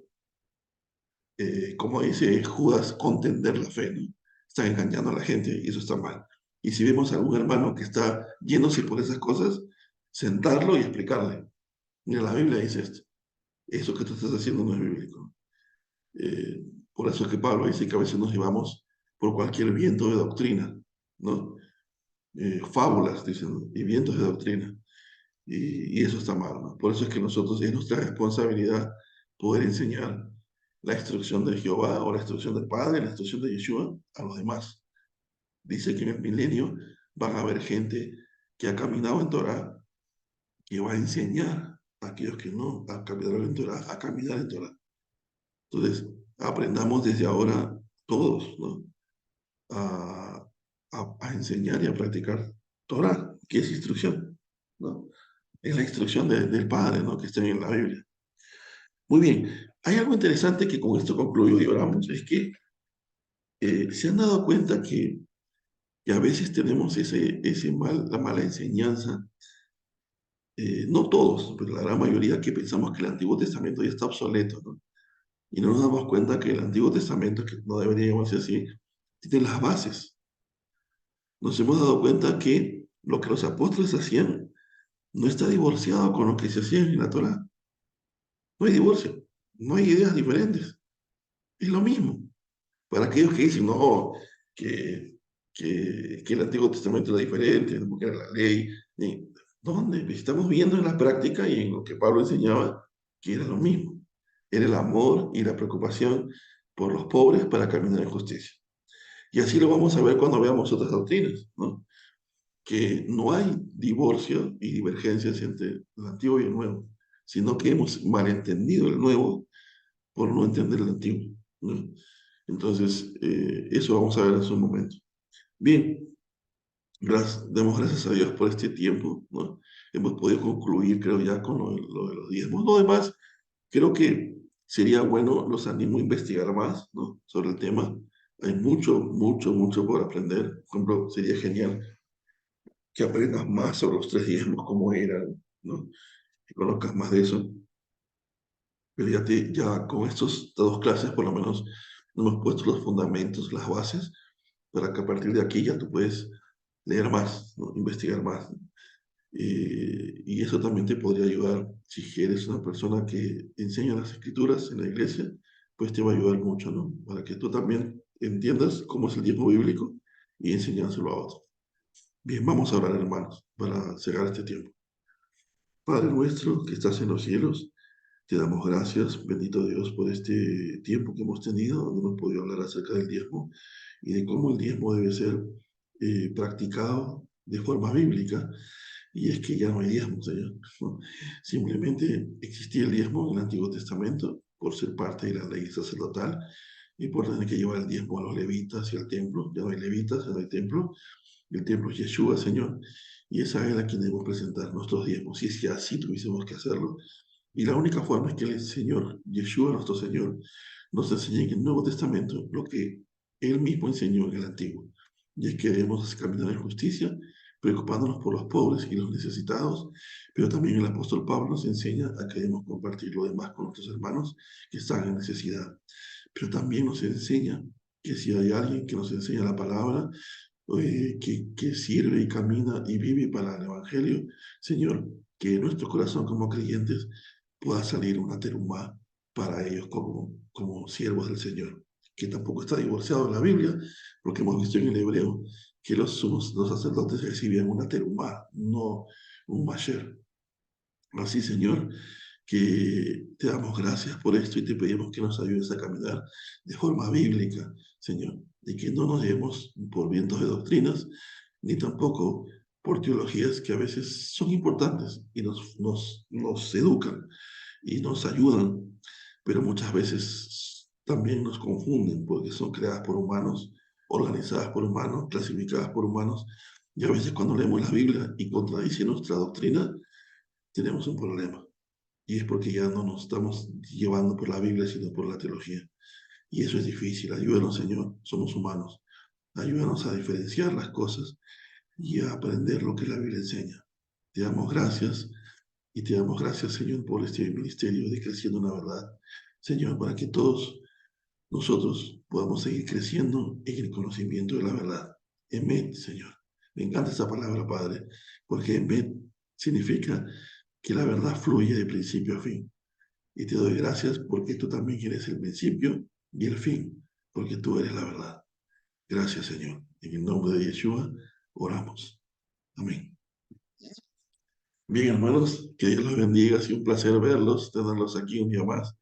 como dice Judas, contender la fe, ¿no? Están engañando a la gente y eso está mal. Y si vemos a algún hermano que está yéndose por esas cosas, sentarlo y explicarle. Mira, la Biblia dice esto. Eso que tú estás haciendo no es bíblico. Eh, por eso es que Pablo dice que a veces nos llevamos por cualquier viento de doctrina, ¿no? Fábulas, dicen, y vientos de doctrina. Y eso está mal, ¿no? Por eso es que nosotros es nuestra responsabilidad poder enseñar la instrucción de Jehová o la instrucción del Padre, la instrucción de Yeshua a los demás. Dice que en el milenio van a haber gente que ha caminado en Torah, que va a enseñar a aquellos que no han caminado en Torah a caminar en Torah. Entonces, aprendamos desde ahora todos, ¿no? a, a enseñar y a practicar Torah, que es instrucción, ¿no? Es la instrucción del Padre, ¿no? Que está en la Biblia. Muy bien, hay algo interesante que con esto concluyo y oramos, es que se han dado cuenta que a veces tenemos la mala enseñanza, no todos, pero la gran mayoría que pensamos que el Antiguo Testamento ya está obsoleto, ¿no? Y no nos damos cuenta que el Antiguo Testamento, que no debería llamarse así, tiene las bases. Nos hemos dado cuenta que lo que los apóstoles hacían no está divorciado con lo que se hacía en la Torá. No hay divorcio, no hay ideas diferentes, es lo mismo. Para aquellos que dicen, no, que, que el Antiguo Testamento era diferente, porque era la ley. ¿Dónde? Estamos viendo en la práctica y en lo que Pablo enseñaba que era lo mismo. Era el amor y la preocupación por los pobres para caminar en justicia. Y así lo vamos a ver cuando veamos otras doctrinas, ¿no? Que no hay divorcio y divergencias entre el antiguo y el nuevo, sino que hemos malentendido el nuevo por no entender el antiguo, ¿no? Entonces, eso vamos a ver en su momento. Bien, demos gracias a Dios por este tiempo, ¿no? Hemos podido concluir, creo, ya con lo de los diezmos. Lo demás, creo que sería bueno, los animo a investigar más, ¿no? Sobre el tema. Hay mucho, mucho, mucho por aprender. Por ejemplo, sería genial que aprendas más sobre los tres diezmos, cómo eran, ¿no? Que conozcas más de eso. Pero ya con estas dos clases, por lo menos, hemos puesto los fundamentos, las bases, para que a partir de aquí ya tú puedes leer más, ¿no? Investigar más. Y eso también te podría ayudar si eres una persona que enseña las escrituras en la iglesia, pues te va a ayudar mucho, ¿no? Para que tú también entiendas cómo es el diezmo bíblico y enseñárselo a otros. Bien, vamos a orar, hermanos, para cerrar este tiempo. Padre nuestro que estás en los cielos, te damos gracias, bendito Dios, por este tiempo que hemos tenido, donde hemos podido hablar acerca del diezmo y de cómo el diezmo debe ser practicado de forma bíblica. Y es que ya no hay diezmo, Señor, ¿no? Simplemente existía el diezmo en el Antiguo Testamento por ser parte de la ley sacerdotal y por tener que llevar el diezmo a los levitas y al templo. Ya no hay levitas, ya no hay templo. El templo es Yeshua, Señor, y es a Él a quien debemos presentar nuestros diezmos. Si es que así tuviésemos que hacerlo, y la única forma es que el Señor, Yeshua, nuestro Señor, nos enseñe en el Nuevo Testamento lo que Él mismo enseñó en el Antiguo. Y es que debemos caminar en justicia, preocupándonos por los pobres y los necesitados, pero también el apóstol Pablo nos enseña a que debemos compartir lo demás con nuestros hermanos que están en necesidad. Pero también nos enseña que si hay alguien que nos enseña la palabra, que sirve y camina y vive para el Evangelio, Señor, que nuestro corazón como creyentes pueda salir una terumá para ellos como siervos del Señor, que tampoco está divorciado en la Biblia, porque hemos visto en el hebreo que los sacerdotes recibían una terumá, no un masher. Así, Señor, que te damos gracias por esto y te pedimos que nos ayudes a caminar de forma bíblica, Señor, y que no nos llevemos por vientos de doctrinas, ni tampoco por teologías que a veces son importantes y nos educan y nos ayudan, pero muchas veces también nos confunden porque son creadas por humanos, organizadas por humanos, clasificadas por humanos, y a veces cuando leemos la Biblia y contradice nuestra doctrina, tenemos un problema. Y es porque ya no nos estamos llevando por la Biblia, sino por la teología. Y eso es difícil. Ayúdanos, Señor. Somos humanos. Ayúdanos a diferenciar las cosas y a aprender lo que la Biblia enseña. Te damos gracias y te damos gracias, Señor, por este ministerio de Creciendo en la Verdad. Señor, para que todos nosotros podamos seguir creciendo en el conocimiento de la verdad. Amén, Señor. Me encanta esa palabra, Padre, porque amén significa que la verdad fluye de principio a fin. Y te doy gracias porque tú también eres el principio y el fin, porque tú eres la verdad. Gracias, Señor. En el nombre de Yeshua oramos. Amén. Bien, hermanos, que Dios los bendiga. Ha sido un placer verlos, tenerlos aquí un día más.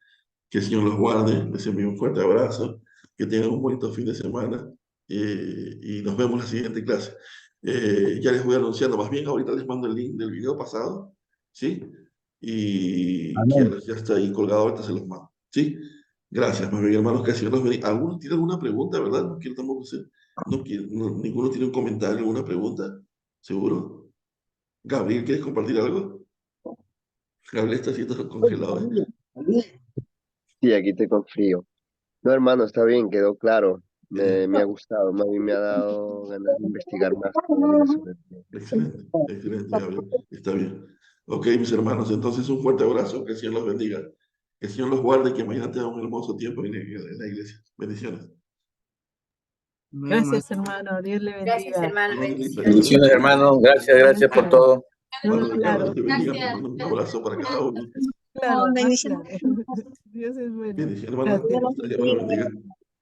Que el Señor los guarde. Les envío un fuerte abrazo. Que tengan un bonito fin de semana. y nos vemos en la siguiente clase. Ya les voy anunciando, más bien ahorita les mando el link del video pasado, ¿sí? Y que Amén. ya está ahí colgado, ahorita se los mando, ¿sí? Gracias, más bien hermanos, que el Señor los bendiga. ¿Alguno tiene alguna pregunta, verdad? No quiero tampoco ser, ninguno tiene un comentario, alguna pregunta, ¿seguro? Gabriel, ¿quieres compartir algo? Gabriel está haciendo congelado, ¿eh? Sí, aquí estoy con frío. No, hermano, está bien, quedó claro. Me ha gustado, más bien me ha dado ganas de investigar más todavía sobre el tema. Excelente, excelente, Gabriel. Está bien. Ok, mis hermanos, entonces un fuerte abrazo, que el Señor los bendiga. Que el Señor los guarde y que mañana tengan un hermoso tiempo en la iglesia. Bendiciones. Gracias, hermano. Dios le bendiga. Gracias, hermano. Hermano, Bendiciones. Bendiciones, hermano. Gracias, gracias por todo. hermano Ricardo, Claro, Dios te bendiga. Te Gracias. mando un abrazo para cada uno. claro, más Bendiciones. claro. Dios es bueno. Bendiciones, hermano. Gracias. Dios los bendiga.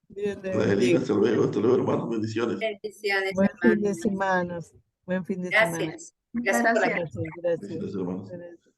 Dios le Ana Elena, bendiga. hasta luego, hermanos. Bendiciones. Bendiciones, Buen fin de hermano. semana. Buen fin de semana. Gracias. Gracias por la Gracias, gracias. Bendiciones, hermanos. Gracias.